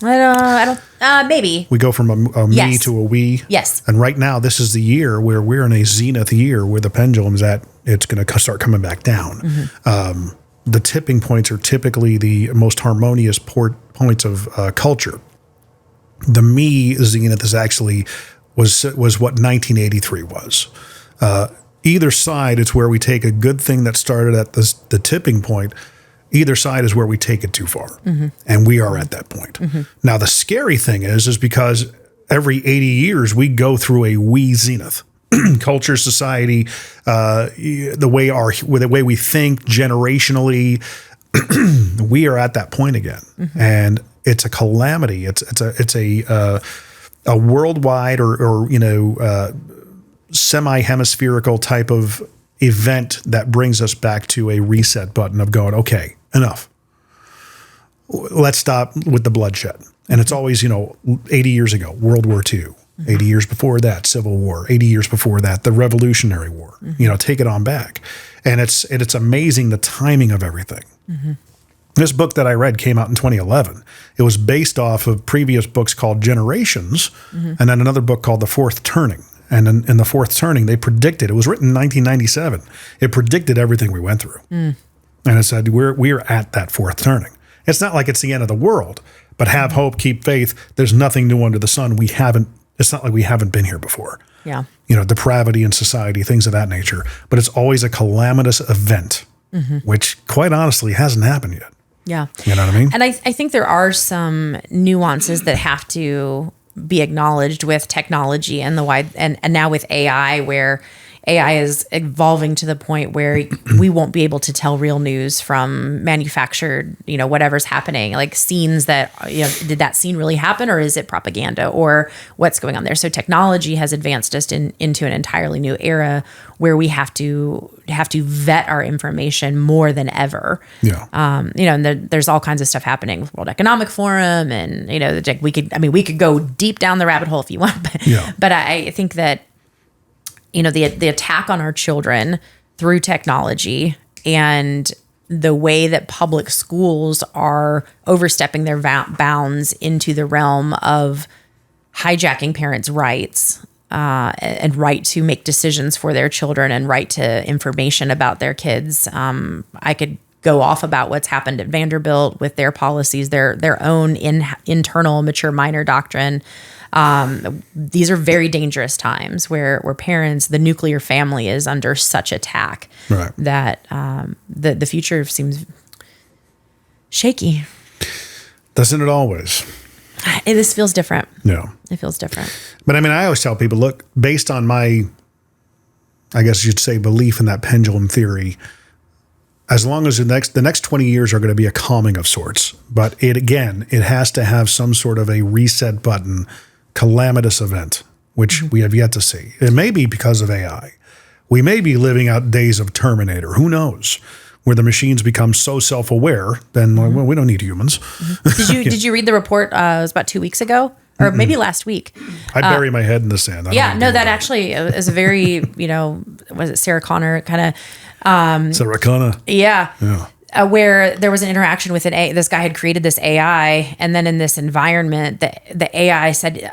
I don't, maybe. We go from a me to a we. Yes. And right now, this is the year where we're in a zenith year where the pendulum's it's going to start coming back down. Mm-hmm. The tipping points are typically the most harmonious points of culture. The me zenith is actually was what 1983 was. Either side, it's where we take a good thing that started at the tipping point. Either side is where we take it too far. Mm-hmm. And we are at that point. Mm-hmm. Now, the scary thing is because every 80 years we go through a we zenith. Culture, society, the way we think generationally, we are at that point again. Mm-hmm. And it's a calamity. It's a worldwide or semi-hemispherical type of event that brings us back to a reset button of going, okay, enough. Let's stop with the bloodshed. And it's always, 80 years ago, World War II, 80 years before that, Civil War, 80 years before that, the Revolutionary War, take it on back. And it's amazing the timing of everything. Mm-hmm. This book that I read came out in 2011. It was based off of previous books called Generations, and then another book called The Fourth Turning. And in The Fourth Turning, they predicted, it was written in 1997, it predicted everything we went through. Mm. And it said, we're at that fourth turning. It's not like it's the end of the world, but have hope, keep faith. There's nothing new under the sun. It's not like we haven't been here before. Yeah. Depravity in society, things of that nature. But it's always a calamitous event, which quite honestly hasn't happened yet. Yeah. You know what I mean? And I think there are some nuances that have to be acknowledged with technology and and now with AI, where AI is evolving to the point where we won't be able to tell real news from manufactured, whatever's happening, like scenes that, did that scene really happen, or is it propaganda, or what's going on there? So technology has advanced us into an entirely new era where we have to vet our information more than ever. Yeah. And there's all kinds of stuff happening with World Economic Forum, and we could go deep down the rabbit hole if you want, but I think that the attack on our children through technology and the way that public schools are overstepping their bounds into the realm of hijacking parents' rights and right to make decisions for their children and right to information about their kids. I could go off about what's happened at Vanderbilt with their policies, their own internal mature minor doctrine. These are very dangerous times where parents, the nuclear family, is under such attack that the future seems shaky. Doesn't it always? This feels different. Yeah. It feels different. But I always tell people, look, based on my, I guess you'd say, belief in that pendulum theory, as long as the next 20 years are going to be a calming of sorts, but it has to have some sort of a reset button, calamitous event, which we have yet to see. It may be because of AI. We may be living out days of Terminator. Who knows? Where the machines become so self-aware, then we don't need humans. Mm-hmm. Did you read the report? It was about 2 weeks ago, or maybe last week. I bury my head in the sand. That actually is a very was it Sarah Connor kind of. Sarah Connor. Yeah. where there was an interaction with this guy had created this AI, and then in this environment, the AI said,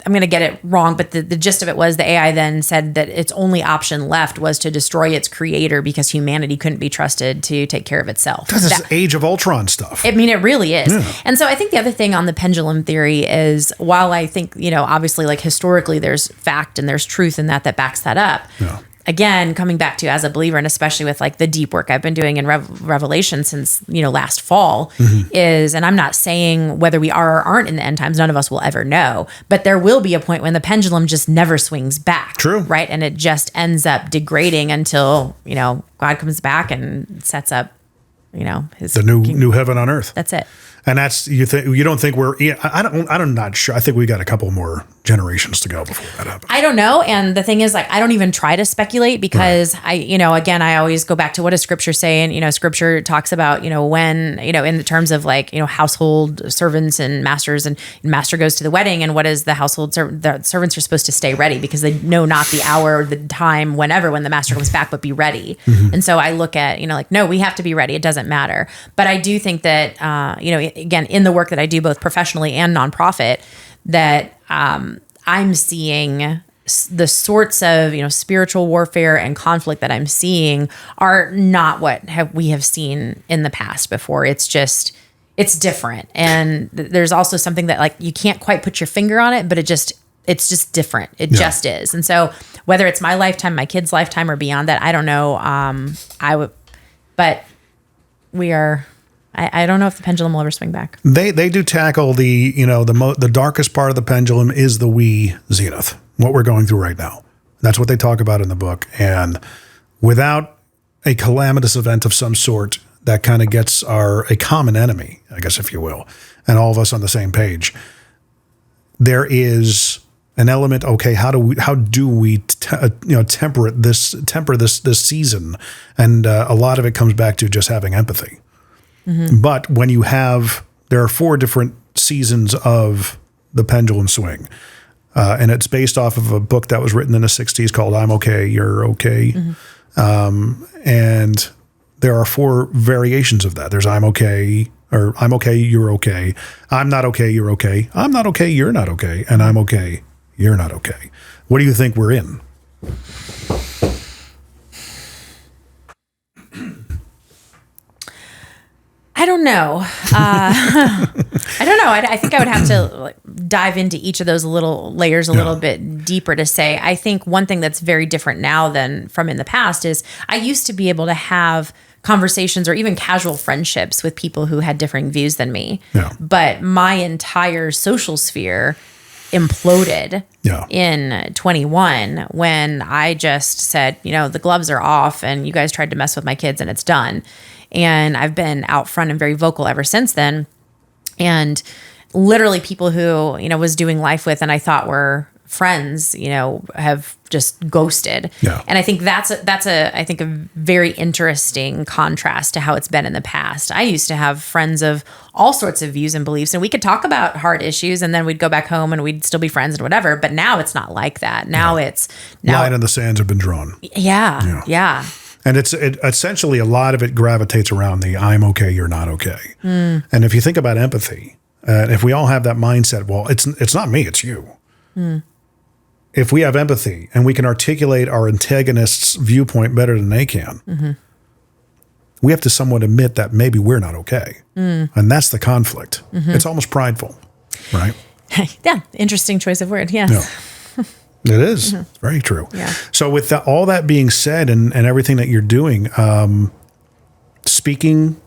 I'm going to get it wrong, but the gist of it was the AI then said that its only option left was to destroy its creator because humanity couldn't be trusted to take care of itself. This is Age of Ultron stuff. I mean, it really is. Yeah. And so I think the other thing on the pendulum theory is, while I think, obviously, like, historically there's fact and there's truth in that backs that up. Yeah. Again, coming back to, as a believer, and especially with like the deep work I've been doing in Revelation since, last fall, is, and I'm not saying whether we are or aren't in the end times, none of us will ever know, but there will be a point when the pendulum just never swings back. True. Right. And it just ends up degrading until, God comes back and sets up, his the new heaven on earth. That's it. And that's, you don't think I'm not sure. I think we got a couple more generations to go before that happens. I don't know. And the thing is, like, I don't even try to speculate because again, I always go back to what does scripture say? And, scripture talks about, when, in the terms of like, household servants and masters, and master goes to the wedding, and what is the household the servants are supposed to stay ready because they know not the hour or the time when the master comes back, but be ready. And so I look at, like, no, we have to be ready. It doesn't matter. But I do think that, again, in the work that I do both professionally and nonprofit, that I'm seeing the sorts of spiritual warfare and conflict that I'm seeing are not what we have seen in the past before. It's different, and there's also something that, like, you can't quite put your finger on it, but it's just different. It just is. And so whether it's my lifetime, my kids' lifetime, or beyond that, I don't know. But we are. I don't know if the pendulum will ever swing back. They do tackle the darkest part of the pendulum is the wee zenith, what we're going through right now. That's what they talk about in the book. And without a calamitous event of some sort that kind of gets a common enemy, I guess, if you will, and all of us on the same page, there is an element. Okay, how do we temper this season? And a lot of it comes back to just having empathy. But when there are 4 different seasons of the pendulum swing, and it's based off of a book that was written in the 60s called I'm Okay, You're Okay. And there are 4 variations of that. There's I'm okay, or I'm okay, you're okay. I'm not okay, you're okay. I'm not okay, you're not okay. And I'm okay, you're not okay. What do you think we're in? I don't know. I don't know. I think I would have to dive into each of those little layers a little bit deeper to say. I think one thing that's very different now than from in the past is I used to be able to have conversations or even casual friendships with people who had differing views than me. Yeah. But my entire social sphere imploded in 21 when I just said, the gloves are off and you guys tried to mess with my kids and it's done. And I've been out front and very vocal ever since then. And literally people who, was doing life with and I thought were friends, have just ghosted. Yeah. And I think that's I think a very interesting contrast to how it's been in the past. I used to have friends of all sorts of views and beliefs, and we could talk about hard issues and then we'd go back home and we'd still be friends and whatever. But now it's not like that. Now line in the sands have been drawn. Yeah. And it essentially a lot of it gravitates around the I'm okay, you're not okay. And if you think about empathy, if we all have that mindset, well, it's not me, it's you. If we have empathy and we can articulate our antagonist's viewpoint better than they can, we have to somewhat admit that maybe we're not okay. And that's the conflict. It's almost prideful, right? Yeah. Interesting choice of word. Yes. Yeah. It is. It's very true. Yeah. So with all that being said and everything that you're doing, speaking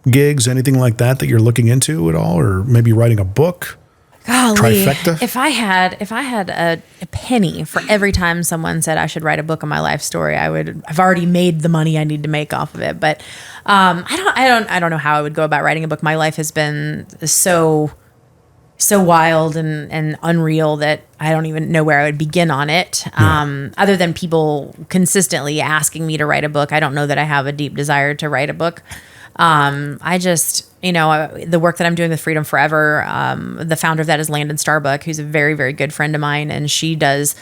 gigs, anything like that you're looking into at all, or maybe writing a book? Golly, Trifecta? if I had a penny for every time someone said I should write a book on my life story, I've already made the money I need to make off of it. But I don't know how I would go about writing a book. My life has been so wild and unreal that I don't even know where I would begin on it. Other than people consistently asking me to write a book, I don't know that I have a deep desire to write a book. I just, the work that I'm doing with Freedom Forever, the founder of that is Landon Starbuck, who's a very, very good friend of mine. And she does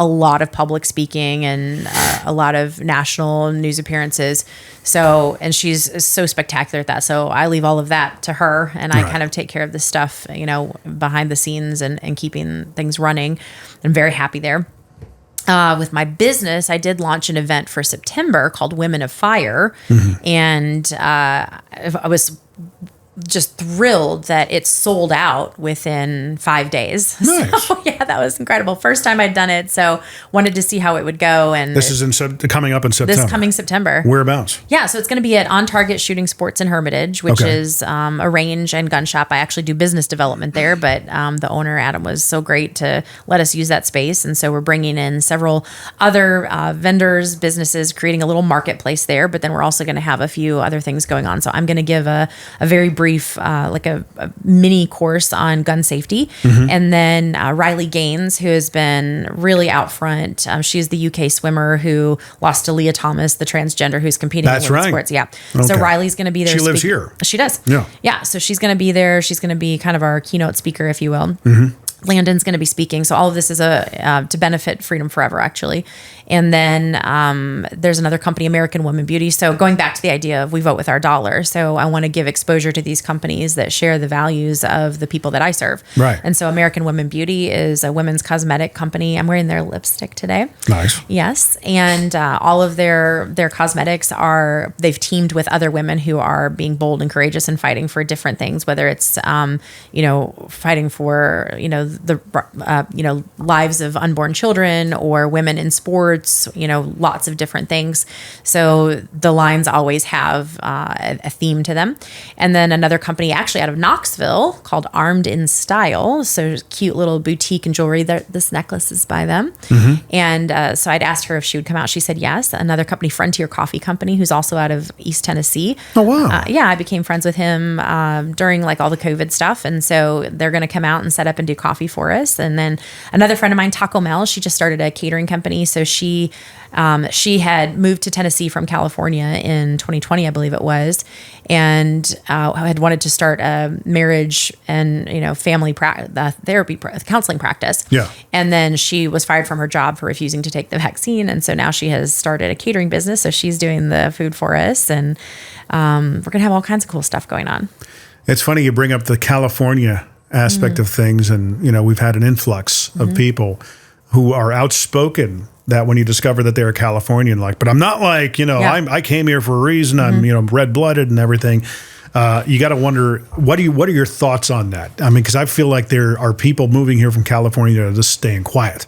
a lot of public speaking and a lot of national news appearances. So, and she's so spectacular at that. So I leave all of that to her, and I kind of take care of the stuff, behind the scenes and keeping things running. I'm very happy there. With my business, I did launch an event for September called Women of Fire. And I was just thrilled that it sold out within 5 days. Nice. So, yeah, that was incredible. First time I'd done it, so wanted to see how it would go. And this is coming up in September. This coming September. Whereabouts? Yeah, so it's going to be at On Target Shooting Sports in Hermitage, which is a range and gun shop. I actually do business development there, but the owner, Adam, was so great to let us use that space. And so we're bringing in several other vendors, businesses, creating a little marketplace there. But then we're also going to have a few other things going on. So I'm going to give a very brief, like a mini course on gun safety. And then Riley Gaines, who has been really out front. She's the UK swimmer who lost to Leah Thomas, the transgender who's competing in women's sports. Yeah. Okay. So Riley's going to be there. She lives here. She does. Yeah. Yeah. So she's going to be there. She's going to be kind of our keynote speaker, if you will. Landon's going to be speaking. So all of this is to benefit Freedom Forever, actually. And then there's another company, American Women Beauty. So going back to the idea of we vote with our dollar. So I want to give exposure to these companies that share the values of the people that I serve. Right. And so American Women Beauty is a women's cosmetic company. I'm wearing their lipstick today. Nice. Yes. And all of their cosmetics they've teamed with other women who are being bold and courageous and fighting for different things, whether it's, fighting for, the lives of unborn children or women in sports, lots of different things. So the lines always have a theme to them. And then another company actually out of Knoxville called Armed in Style. So cute little boutique and jewelry. This necklace is by them. And so I'd asked her if she would come out. She said yes. Another company, Frontier Coffee Company, who's also out of East Tennessee. Oh, wow. Yeah, I became friends with him during like all the COVID stuff. And so they're going to come out and set up and do coffee for us. And then another friend of mine, Taco Mel, she just started a catering company. So she had moved to Tennessee from California in 2020, I believe it was, and had wanted to start a marriage and family therapy counseling practice. Yeah. And then she was fired from her job for refusing to take the vaccine, and so now she has started a catering business. So she's doing the food for us, and we're gonna have all kinds of cool stuff going on. It's funny you bring up the California aspect of things, and we've had an influx of people who are outspoken that when you discover that they're a Californian, but I'm not I came here for a reason. I'm red-blooded and everything. You got to wonder, what are your thoughts on that? I mean, because I feel like there are people moving here from California that are just staying quiet.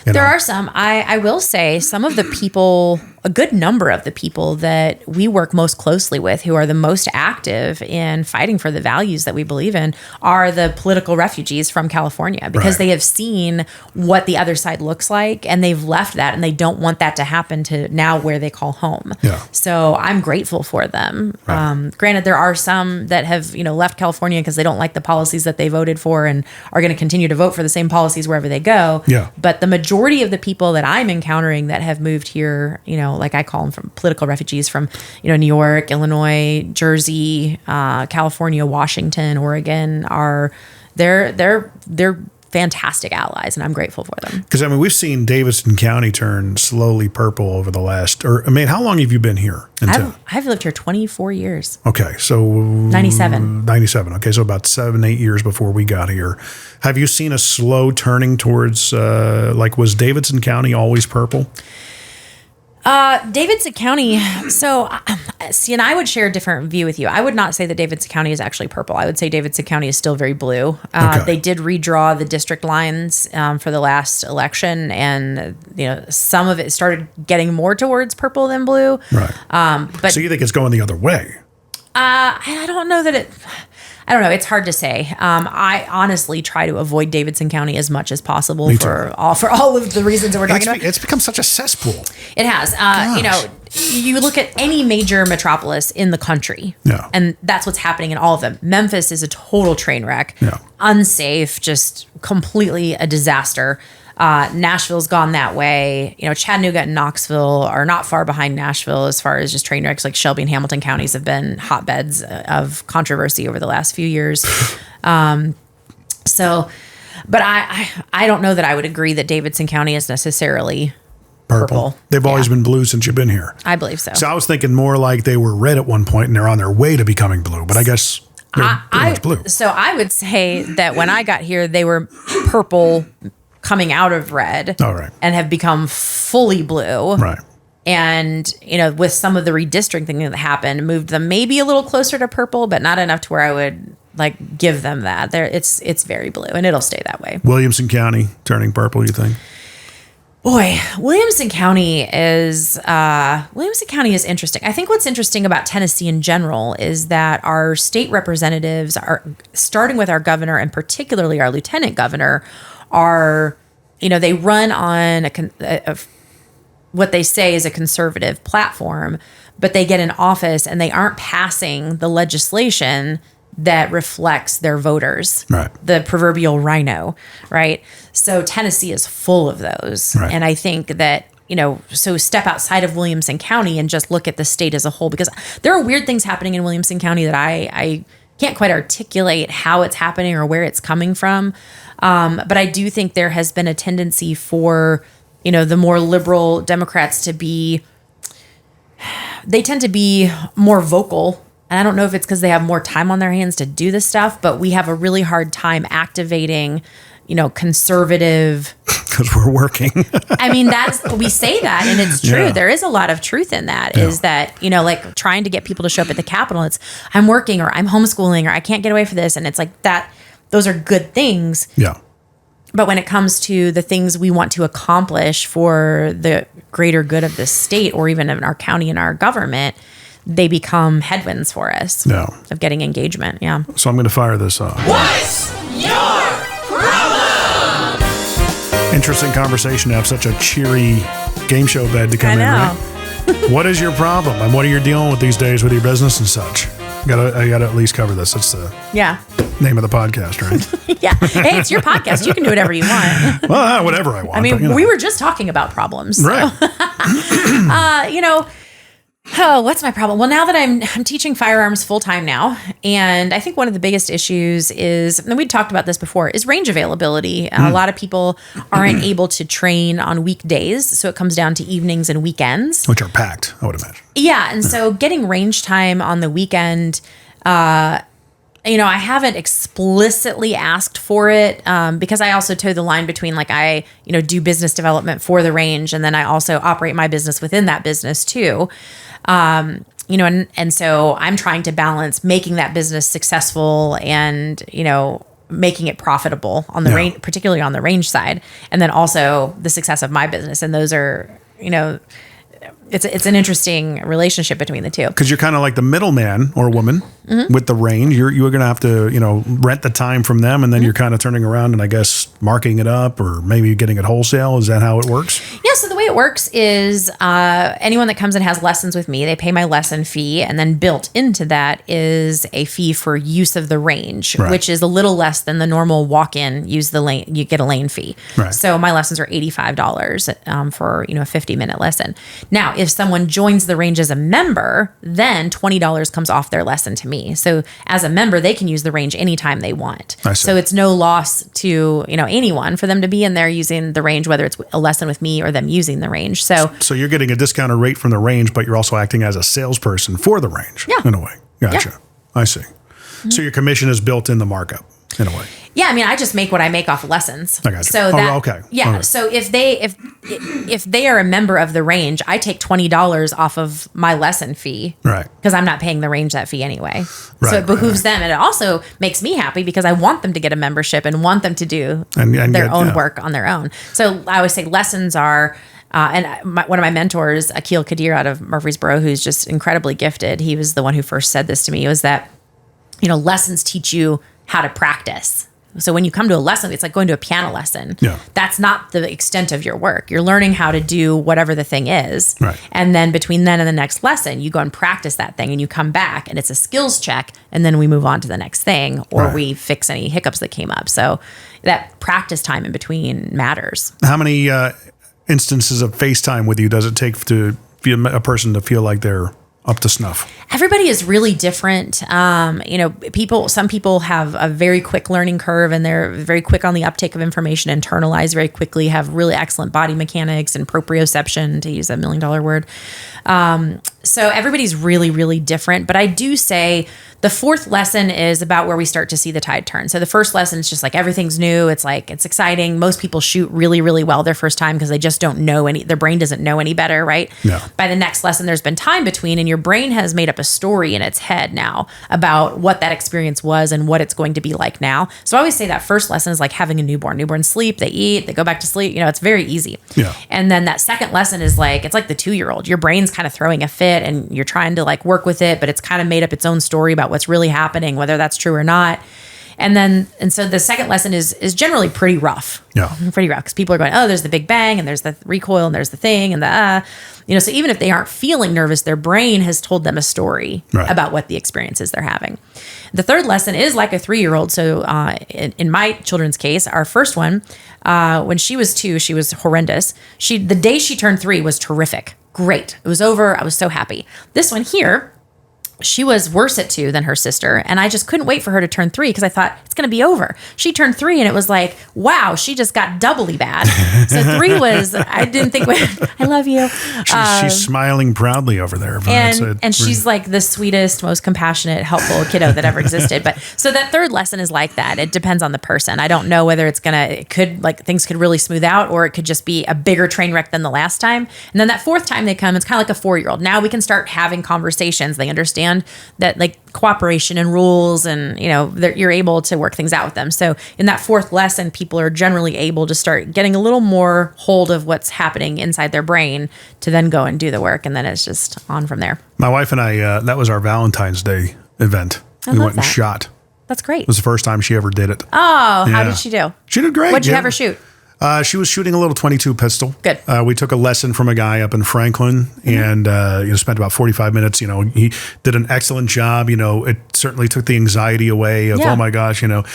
There are some. I will say some of the people, a good number of the people that we work most closely with, who are the most active in fighting for the values that we believe in, are the political refugees from California, because they have seen what the other side looks like, and they've left that, and they don't want that to happen to now where they call home. Yeah. So I'm grateful for them. Right. Granted, there are some that have left California because they don't like the policies that they voted for and are going to continue to vote for the same policies wherever they go. Yeah. But the majority of the people that I'm encountering that have moved here, like I call them from political refugees from, New York, Illinois, Jersey, California, Washington, Oregon, they're fantastic allies, and I'm grateful for them. Because we've seen Davidson County turn slowly purple over the last. How long have you been here? I've lived here 24 years. Okay, so 97. 97. Okay, so about 7-8 years before we got here. Have you seen a slow turning towards was Davidson County always purple? Davidson County. So, and I would share a different view with you. I would not say that Davidson County is actually purple. I would say Davidson County is still very blue. They did redraw the district lines for the last election, and some of it started getting more towards purple than blue. Right. But so you think it's going the other way? I don't know that it. I don't know. It's hard to say. I honestly try to avoid Davidson County as much as possible for all of the reasons that we're talking about. It's become such a cesspool. It has. You look at any major metropolis in the country, and that's what's happening in all of them. Memphis is a total train wreck, unsafe, just completely a disaster. Nashville's gone that way. Chattanooga and Knoxville are not far behind Nashville as far as just train wrecks. Like Shelby and Hamilton counties have been hotbeds of controversy over the last few years. So But I don't know that I would agree that Davidson County is necessarily purple. They've always been blue since you've been here. I believe so. So I was thinking more like they were red at one point and they're on their way to becoming blue. But I guess they're pretty much blue. So I would say that when I got here, they were purple coming out of red. All right. And have become fully blue. Right. And, with some of the redistricting that happened, moved them maybe a little closer to purple, but not enough to where I would give them that. It's very blue, and it'll stay that way. Williamson County turning purple, you think? Boy, Williamson County is interesting. I think what's interesting about Tennessee in general is that our state representatives are, starting with our governor and particularly our lieutenant governor, are, they run on what they say is a conservative platform, but they get in office and they aren't passing the legislation that reflects their voters, right? The proverbial rhino, right? So Tennessee is full of those. Right. And I think that, so step outside of Williamson County and just look at the state as a whole, because there are weird things happening in Williamson County that I can't quite articulate how it's happening or where it's coming from. But I do think there has been a tendency for, the more liberal Democrats they tend to be more vocal. And I don't know if it's because they have more time on their hands to do this stuff, but we have a really hard time activating, conservative. Because we're working. I mean, we say that, and it's true. Yeah. There is a lot of truth in that, is that, trying to get people to show up at the Capitol. It's, I'm working, or I'm homeschooling, or I can't get away for this. And it's like that. Those are good things. Yeah. But when it comes to the things we want to accomplish for the greater good of the state, or even in our county and our government, they become headwinds for us of getting engagement. Yeah. So I'm going to fire this off. What's your problem? Interesting conversation to have such a cheery game show bed to come in, right? What is your problem? And what are you dealing with these days with your business and such? I gotta at least cover this. That's the name of the podcast, right? Yeah. Hey, it's your podcast. You can do whatever you want. Well, whatever I want. I mean, but, we were just talking about problems. So. Right. What's my problem? Well, now that I'm teaching firearms full time now, and I think one of the biggest issues is, and we talked about this before, is range availability. A lot of people aren't able to train on weekdays, so it comes down to evenings and weekends, which are packed, I would imagine. Yeah, and so getting range time on the weekend, I haven't explicitly asked for it because I also toe the line between I do business development for the range, and then I also operate my business within that business too. And so I'm trying to balance making that business successful and, making it profitable on the range, particularly on the range side, and then also the success of my business. And those are, it's an interesting relationship between the two. Because you're kind of like the middleman or woman with the range. You're going to have to, rent the time from them, and then you're kind of turning around and I guess marking it up or maybe getting it wholesale. Is that how it works? Yeah. So the way it works is anyone that comes and has lessons with me, they pay my lesson fee, and then built into that is a fee for use of the range, which is a little less than the normal walk-in, use the lane, you get a lane fee. Right. So my lessons are $85 for, a 50-minute lesson. Now, if someone joins the range as a member, then $20 comes off their lesson to me. So as a member, they can use the range anytime they want. So it's no loss to, anyone for them to be in there using the range, whether it's a lesson with me or them using the range. So you're getting a discounted rate from the range, but you're also acting as a salesperson for the range in a way. Gotcha. Yeah. I see. So your commission is built in the markup in a way. Yeah, I mean, I just make what I make off of lessons. I got you. So yeah. So if they are a member of the range, I take $20 off of my lesson fee, right? Because I'm not paying the range that fee anyway. Right, so it behooves them, and it also makes me happy because I want them to get a membership and want them to do their own work on their own. So I always say lessons are. One of my mentors, Akil Kadir out of Murfreesboro, who's just incredibly gifted. He was the one who first said this to me. Was that lessons teach you how to practice. So when you come to a lesson, it's like going to a piano lesson. Yeah. That's not the extent of your work. You're learning how to do whatever the thing is. Right. And then between then and the next lesson, you go and practice that thing and you come back and it's a skills check. And then we move on to the next thing, or we fix any hiccups that came up. So that practice time in between matters. How many instances of FaceTime with you does it take to a person to feel like they're up to snuff? Everybody is really different. Some people have a very quick learning curve and they're very quick on the uptake of information, internalize very quickly, have really excellent body mechanics and proprioception, to use a $1 million word. So everybody's really, really different. But I do say the fourth lesson is about where we start to see the tide turn. So the first lesson is just like everything's new. It's like, it's exciting. Most people shoot really, really well their first time because they just don't know their brain doesn't know any better, right? Yeah. By the next lesson, there's been time between and your brain has made up a story in its head now about what that experience was and what it's going to be like now. So I always say that first lesson is like having a newborn. Newborns sleep, they eat, they go back to sleep. It's very easy. Yeah. And then that second lesson is like, it's like the 2-year-old. Your brain's kind of throwing a fit and you're trying to like work with it, but it's kind of made up its own story about what's really happening, whether that's true or not. And so the second lesson is generally pretty rough. Yeah. Pretty rough because people are going, oh, there's the big bang and there's the recoil and there's the thing and so even if they aren't feeling nervous, their brain has told them a story about what the experiences they're having. The third lesson is like a 3-year-old. So in my children's case, our first one, when she was 2, she was horrendous. The day she turned 3 was terrific. Great. It was over. I was so happy. This one here, she was worse at 2 than her sister. And I just couldn't wait for her to turn 3 because I thought it's going to be over. She turned 3 and it was like, wow, she just got doubly bad. So 3 was, I didn't think, I love you. She's smiling proudly over there. And she's like the sweetest, most compassionate, helpful kiddo that ever existed. But so that third lesson is like that. It depends on the person. I don't know whether things could really smooth out or it could just be a bigger train wreck than the last time. And then that fourth time they come, it's kind of like a 4-year-old. Now we can start having conversations. They understand that like cooperation and rules and, you're able to work things out with them. So in that fourth lesson, people are generally able to start getting a little more hold of what's happening inside their brain to then go and do the work. And then it's just on from there. My wife and I, that was our Valentine's Day event. We went and shot. That's great. It was the first time she ever did it. Oh, how did she do? She did great. What'd you have her shoot? She was shooting a little .22 pistol. Good. We took a lesson from a guy up in Franklin and spent about 45 minutes. He did an excellent job. It certainly took the anxiety away of, oh my gosh, and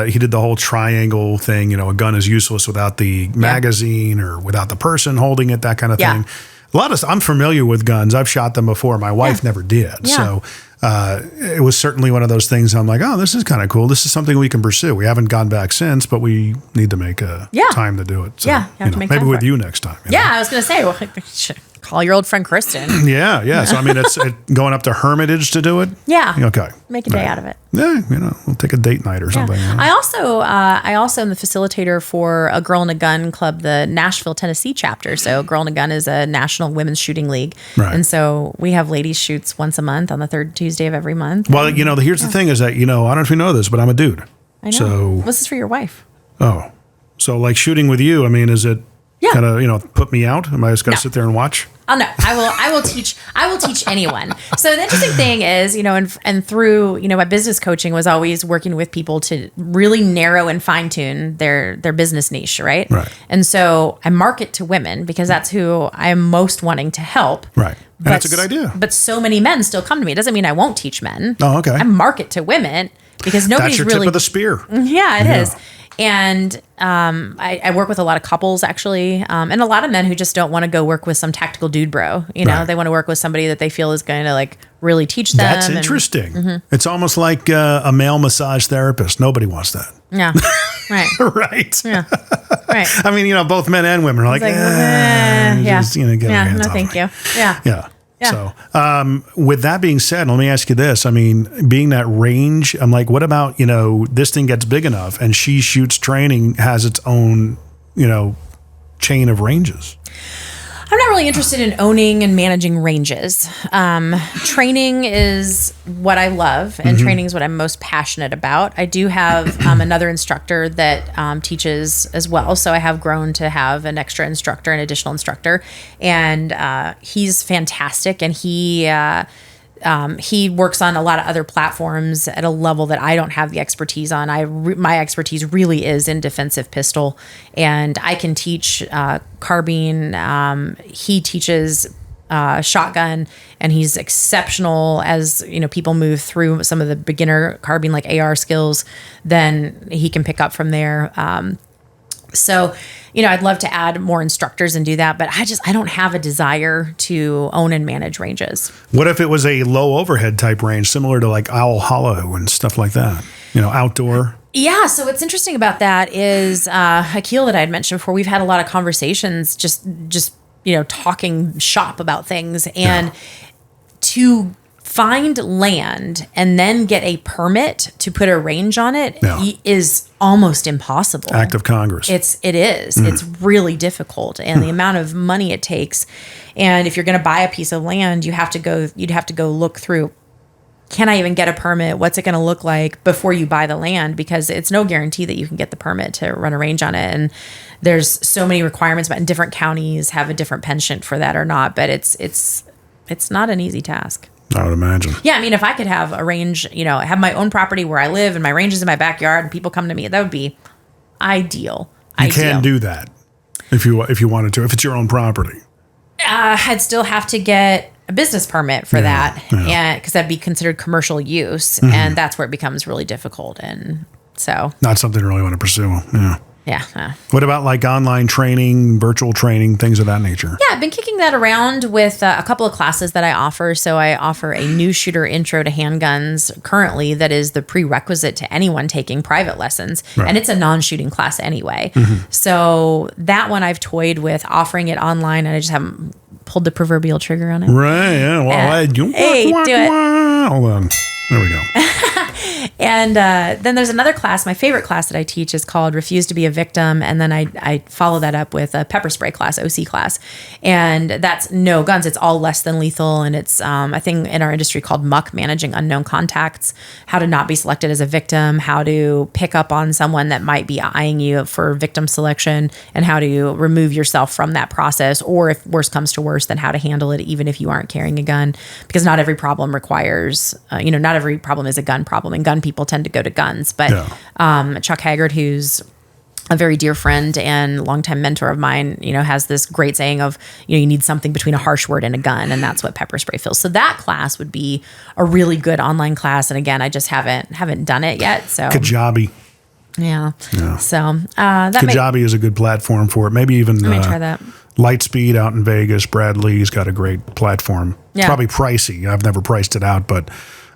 he did the whole triangle thing. A gun is useless without the magazine or without the person holding it, that kind of thing. I'm familiar with guns. I've shot them before. My wife never did. Yeah. So it was certainly one of those things I'm like, oh, this is kind of cool. This is something we can pursue. We haven't gone back since, but we need to make a time to do it. So, you have to make maybe time with for you it. Next time. I was going to say, call your old friend Kristin. Yeah. So, it's going up to Hermitage to do it? Yeah. Okay. Make a day out of it. Yeah, we'll take a date night or something. I also am the facilitator for a Girl and a Gun club, the Nashville, Tennessee chapter. So Girl and a Gun is a national women's shooting league. Right. And so we have ladies shoots once a month on the third Tuesday of every month. Well, here's the thing is that, I don't know if you know this, but I'm a dude. I know. So, this is for your wife. Oh. So like shooting with you, is it kind of put me out? Am I just going to sit there and watch? Oh no, I will teach anyone. So the interesting thing is, and through, my business coaching was always working with people to really narrow and fine tune their business niche, right? Right. And so I market to women because that's who I'm most wanting to help. Right. And that's a good idea. But so many men still come to me. It doesn't mean I won't teach men. Oh, okay. I market to women because nobody's that's your really tip of the spear. Yeah, it is. And I work with a lot of couples, actually, and a lot of men who just don't want to go work with some tactical dude bro. They want to work with somebody that they feel is going to really teach them. That's interesting. It's almost like a male massage therapist. Nobody wants that. Yeah, right. Right. Yeah, right. Both men and women are like, get your hands off thank me. you. Yeah. Yeah. So, with that being said, let me ask you this. Being that range, I'm like, what about, this thing gets big enough and She Shoots Training has its own, chain of ranges? I'm not really interested in owning and managing ranges. Training is what I love, and training is what I'm most passionate about. I do have another instructor that teaches as well. So I have grown to have an extra instructor, an additional instructor, and he's fantastic. And he works on a lot of other platforms at a level that I don't have the expertise on. My expertise really is in defensive pistol, and I can teach carbine. He teaches shotgun, and he's exceptional as people move through some of the beginner carbine like AR skills. Then he can pick up from there. So, I'd love to add more instructors and do that, but I don't have a desire to own and manage ranges. What if it was a low overhead type range, similar to like Owl Hollow and stuff like that? Outdoor. Yeah. So what's interesting about that is Akil that I had mentioned before. We've had a lot of conversations, just talking shop about things, and to find land and then get a permit to put a range on it is almost impossible. Act of Congress. It is. It's really difficult, and the amount of money it takes. And if you're going to buy a piece of land, you'd have to go look through, can I even get a permit? What's it going to look like before you buy the land? Because it's no guarantee that you can get the permit to run a range on it. And there's so many requirements, but different counties have a different penchant for that or not. But it's not an easy task. I would imagine. Yeah, I mean, if I could have a range, have my own property where I live and my range is in my backyard and people come to me, that would be ideal. You can do that if you wanted to, if it's your own property. I'd still have to get a business permit for that, and because that'd be considered commercial use, and that's where it becomes really difficult. And so, not something I really want to pursue. Yeah. What about like online training, virtual training, things of that nature? Yeah, I've been kicking that around with a couple of classes that I offer. So I offer a new shooter intro to handguns currently that is the prerequisite to anyone taking private lessons. Right. And it's a non-shooting class anyway. So that one I've toyed with offering it online, and I just haven't pulled the proverbial trigger on it. Right, yeah. Well, do it. Hold on. There we go. And then there's another class. My favorite class that I teach is called Refuse to be a Victim. And then I follow that up with a pepper spray class, OC class. And that's no guns. It's all less than lethal. And it's a thing in our industry called MUC, Managing Unknown Contacts, how to not be selected as a victim, how to pick up on someone that might be eyeing you for victim selection, and how to remove yourself from that process. Or if worse comes to worse, then how to handle it even if you aren't carrying a gun. Because not every problem requires, not every problem is a gun problem. And gun people tend to go to guns. But Chuck Haggard, who's a very dear friend and longtime mentor of mine, has this great saying of, you need something between a harsh word and a gun, and that's what pepper spray feels. So that class would be a really good online class. And again, I just haven't done it yet. So Kajabi. Yeah. So Kajabi is a good platform for it. Maybe even let me try that. Lightspeed out in Vegas. Brad Lee's got a great platform. Yeah. It's probably pricey. I've never priced it out, but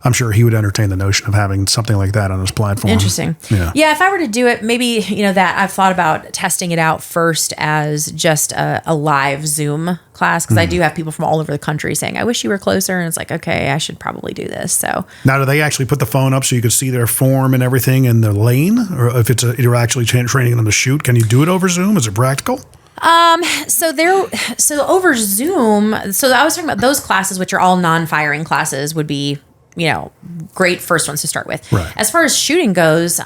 I'm sure he would entertain the notion of having something like that on his platform. Interesting. Yeah, if I were to do it, maybe, that I've thought about testing it out first as just a live Zoom class, because I do have people from all over the country saying, I wish you were closer. And it's like, okay, I should probably do this. So now, do they actually put the phone up so you can see their form and everything in the lane? Or if you're actually training them to shoot, can you do it over Zoom? Is it practical? So over Zoom, so I was talking about those classes, which are all non-firing classes, would be, great first ones to start with. Right. As far as shooting goes,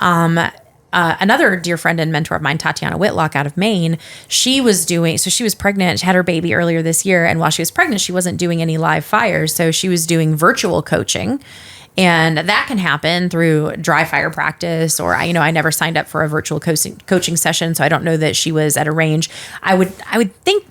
another dear friend and mentor of mine, Tatiana Whitlock out of Maine, she was pregnant, she had her baby earlier this year. And while she was pregnant, she wasn't doing any live fires. So she was doing virtual coaching. And that can happen through dry fire practice, or I never signed up for a virtual coaching session, so I don't know that she was at a range. I would think,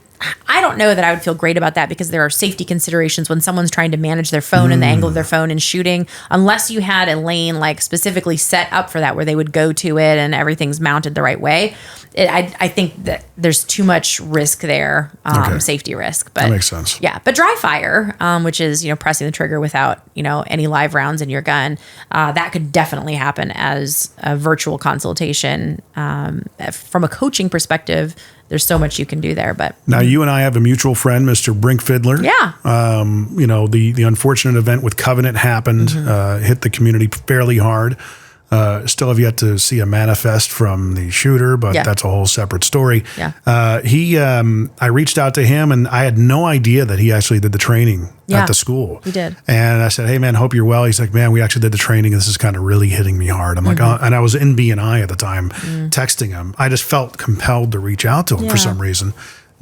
I don't know that I would feel great about that, because there are safety considerations when someone's trying to manage their phone and the angle of their phone and shooting, unless you had a lane like specifically set up for that where they would go to it and everything's mounted the right way. I think that there's too much risk there, safety risk. But that makes sense. Yeah, but dry fire, which is pressing the trigger without any live rounds in your gun, that could definitely happen as a virtual consultation. From a coaching perspective, there's so much you can do there. But now you and I have a mutual friend, Mr. Brink Fiddler. Yeah. The unfortunate event with Covenant happened, hit the community fairly hard. Still have yet to see a manifest from the shooter, but that's a whole separate story. Yeah. I reached out to him, and I had no idea that he actually did the training at the school. He did. And I said, hey man, hope you're well. He's like, man, we actually did the training, and this is kind of really hitting me hard. I'm like, oh, and I was in BNI at the time texting him. I just felt compelled to reach out to him for some reason.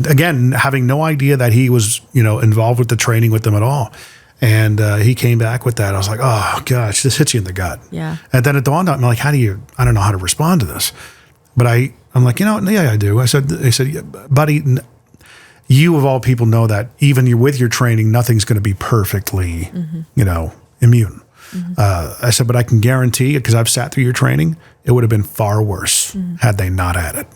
Again, having no idea that he was, involved with the training with them at all. And he came back with that. I was like, oh, gosh, this hits you in the gut. Yeah. And then it dawned on me, like, I don't know how to respond to this. But I'm like, yeah, I do. I said, buddy, you of all people know that even with your training, nothing's going to be perfectly, immune. I said, but I can guarantee it, because I've sat through your training, it would have been far worse had they not had it.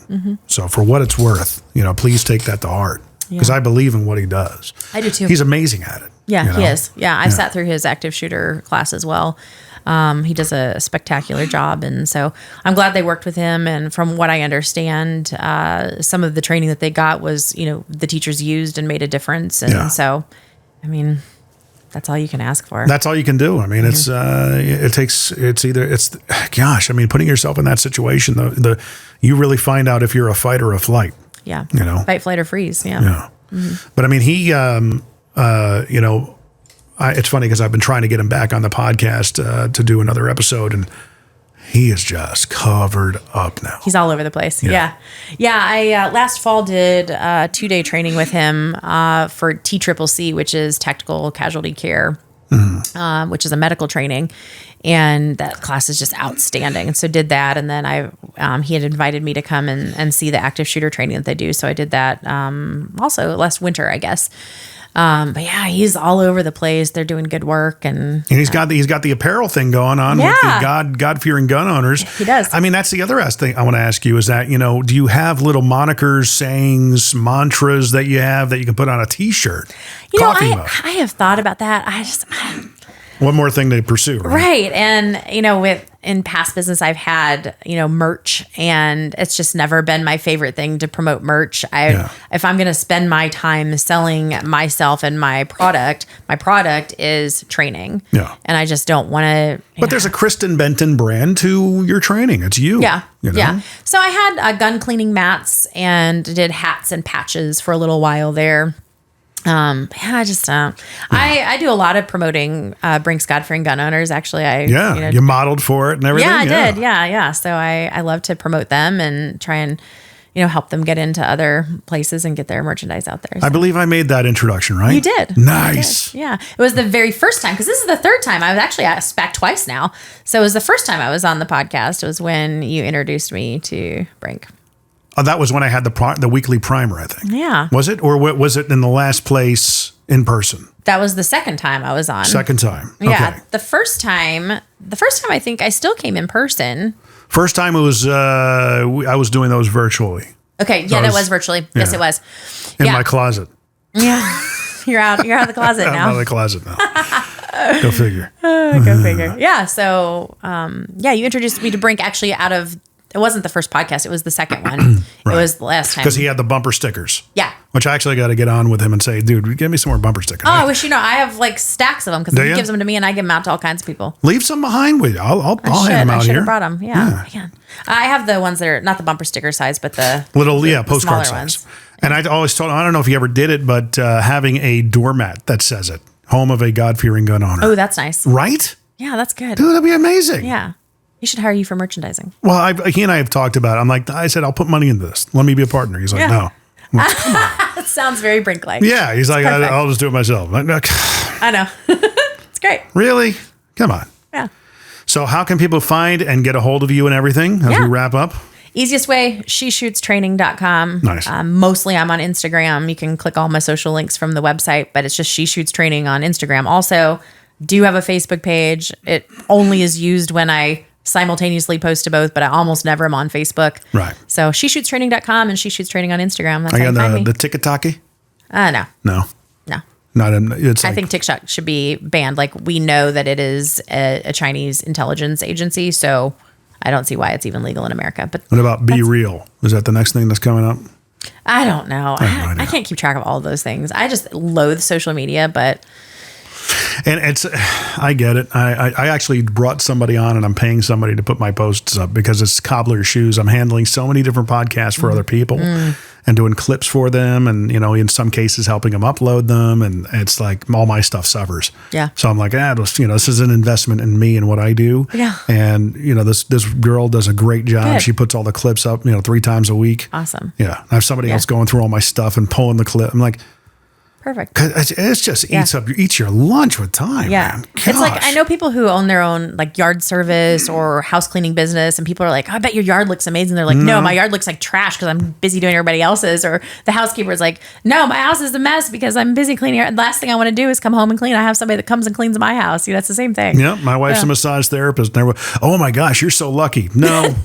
So for what it's worth, please take that to heart, because I believe in what he does. I do too. He's amazing at it. Yeah, he is. Yeah, I've sat through his active shooter class as well. He does a spectacular job. And so I'm glad they worked with him. And from what I understand, some of the training that they got was, the teachers used and made a difference. And so, I mean, that's all you can ask for. That's all you can do. I mean, putting yourself in that situation, you really find out if you're a fight or a flight. Yeah. Fight, flight, or freeze. Yeah. Yeah. But I mean, he, it's funny because I've been trying to get him back on the podcast to do another episode, and he is just covered up now. He's all over the place. Yeah. I last fall did a 2-day training with him for TCCC, which is Tactical Casualty Care, which is a medical training. And that class is just outstanding. And so did that. And then he had invited me to come and see the active shooter training that they do. So I did that also last winter, I guess. But yeah, he's all over the place. They're doing good work, and he's got the apparel thing going on with the God-fearing gun owners. He does. I mean, that's the other thing I want to ask you is that, do you have little monikers, sayings, mantras that you have that you can put on a T-shirt? I have thought about that. One more thing to pursue, right? And in past business, I've had merch, and it's just never been my favorite thing to promote merch. If I'm going to spend my time selling myself and my product is training. Yeah, and I just don't want to. But there's a Kristin Benton brand to your training. It's you. Yeah, yeah. So I had gun cleaning mats and did hats and patches for a little while there. I do a lot of promoting Brinks God-fearing gun owners. Actually, you modeled for it and everything. Yeah, I did. Yeah. So I love to promote them and try and help them get into other places and get their merchandise out there. So. I believe I made that introduction, right? You did. Nice. You did. Yeah, it was the very first time, because this is the third time. I was actually asked back twice now. So it was the first time I was on the podcast. It was when you introduced me to Brink. Oh, that was when I had the weekly primer, I think. Yeah. Was it? Or was it in the last place in person? That was the second time I was on. Second time. Okay. Yeah. The first time I think I still came in person. First time it was, I was doing those virtually. Okay. Yeah, that was virtually. Yeah. Yes, it was. In my closet. Yeah. You're out of the closet now. I'm out of the closet now. Go figure. Go figure. Yeah. So, you introduced me to Brink actually it wasn't the first podcast. It was the second one. Right. It was the last time. Because he had the bumper stickers. Yeah. Which I actually got to get on with him and say, dude, give me some more bumper stickers. Oh, I wish I have like stacks of them, because he gives them to me and I give them out to all kinds of people. Leave some behind with you. I'll hand them out here. I should have brought them. Yeah. I have the ones that are not the bumper sticker size, but the little postcard size. Ones. And I always told him, I don't know if you ever did it, but having a doormat that says it, home of a God-fearing gun owner. Oh, that's nice. Right? Yeah, that's good. Dude, that'd be amazing. Yeah. He should hire you for merchandising. Well, he and I have talked about it. I said, I'll put money into this. Let me be a partner. He's like, no. Like, come on. That sounds very Brink-like. Yeah. He's like, I'll just do it myself. I know. It's great. Really? Come on. Yeah. So how can people find and get a hold of you and everything as we wrap up? Easiest way, sheshootstraining.com. Nice. Mostly I'm on Instagram. You can click all my social links from the website, but it's just She Shoots Training on Instagram. Also, do have a Facebook page. It only is used when I simultaneously post to both, but I almost never am on Facebook. Right. So sheshootstraining.com and She Shoots Training on Instagram. That's how you find me. The TikTok? No. No. I think TikTok should be banned. Like, we know that it is a Chinese intelligence agency, so I don't see why it's even legal in America. But what about Be Real? Is that the next thing that's coming up? I don't know. I can't keep track of all of those things. I just loathe social media, but... And I get it. I actually brought somebody on, and I'm paying somebody to put my posts up because it's cobbler's shoes. I'm handling so many different podcasts for other people and doing clips for them, and in some cases helping them upload them. And it's like all my stuff suffers. Yeah. So I'm like, this is an investment in me and what I do. Yeah. And this girl does a great job. Good. She puts all the clips up, 3 times a week. Awesome. Yeah. I have somebody else going through all my stuff and pulling the clip. I'm like, Perfect. 'Cause it's just eats your lunch with time. Yeah. Man. It's like, Gosh. I know people who own their own like yard service or house cleaning business, and people are like, I bet your yard looks amazing. They're like, no, my yard looks like trash because I'm busy doing everybody else's. Or the housekeeper is like, no, my house is a mess because I'm busy cleaning. And the last thing I want to do is come home and clean. I have somebody that comes and cleans my house. You know, it's the same thing. Yeah, my wife's a massage therapist. Oh my gosh, you're so lucky. No.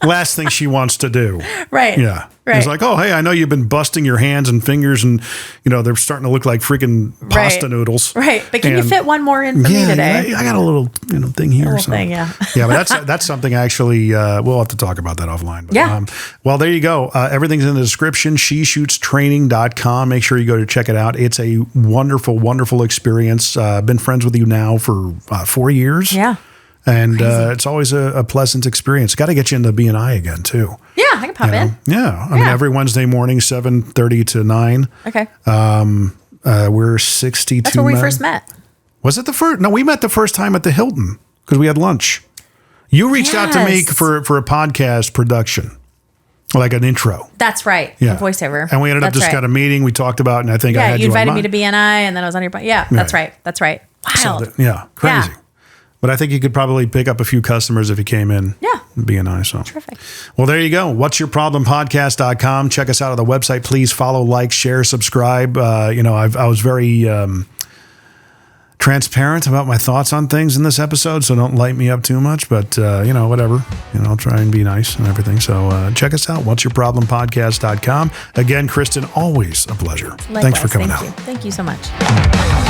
Last thing she wants to do. Right. Yeah. Right. It's like, oh, hey, I know you've been busting your hands and fingers and, they're starting to look like freaking pasta noodles. Right. But can you fit one more in for me today? I got a little, thing here. Little thing, yeah. Yeah, but that's something actually, we'll have to talk about that offline. But, Yeah. Well, there you go. Everything's in the description, sheshootstraining.com. Make sure you go to check it out. It's a wonderful, wonderful experience. Been friends with you now for 4 years. Yeah. And it's always a pleasant experience. Got to get you into BNI again, too. Yeah, I can pop in. Yeah. I mean, every Wednesday morning, 7:30 to 9. Okay. We're 62 That's where we men. first met. Was it the first? No, we met the first time at the Hilton because we had lunch. You reached out to me Yes. for a podcast production, like an intro. That's right. Yeah. A voiceover. And we ended up That's just got a meeting. We talked about, and I think I Yeah, had you you on invited me mine. to BNI, and then I was on your. Yeah, that's right. That's right. Wild. Crazy. Yeah. But I think you could probably pick up a few customers if you came in. Yeah. BNI. So Terrific. Well, there you go. What's Your Problem Podcast.com. Check us out on the website. Please follow, like, share, subscribe. I was very transparent about my thoughts on things in this episode, so don't light me up too much. But whatever. I'll try and be nice and everything. So check us out. What's Your Problem Podcast.com. Again, Kristin, always a pleasure. Likewise. Thanks for coming Thank out. you. Thank you so much.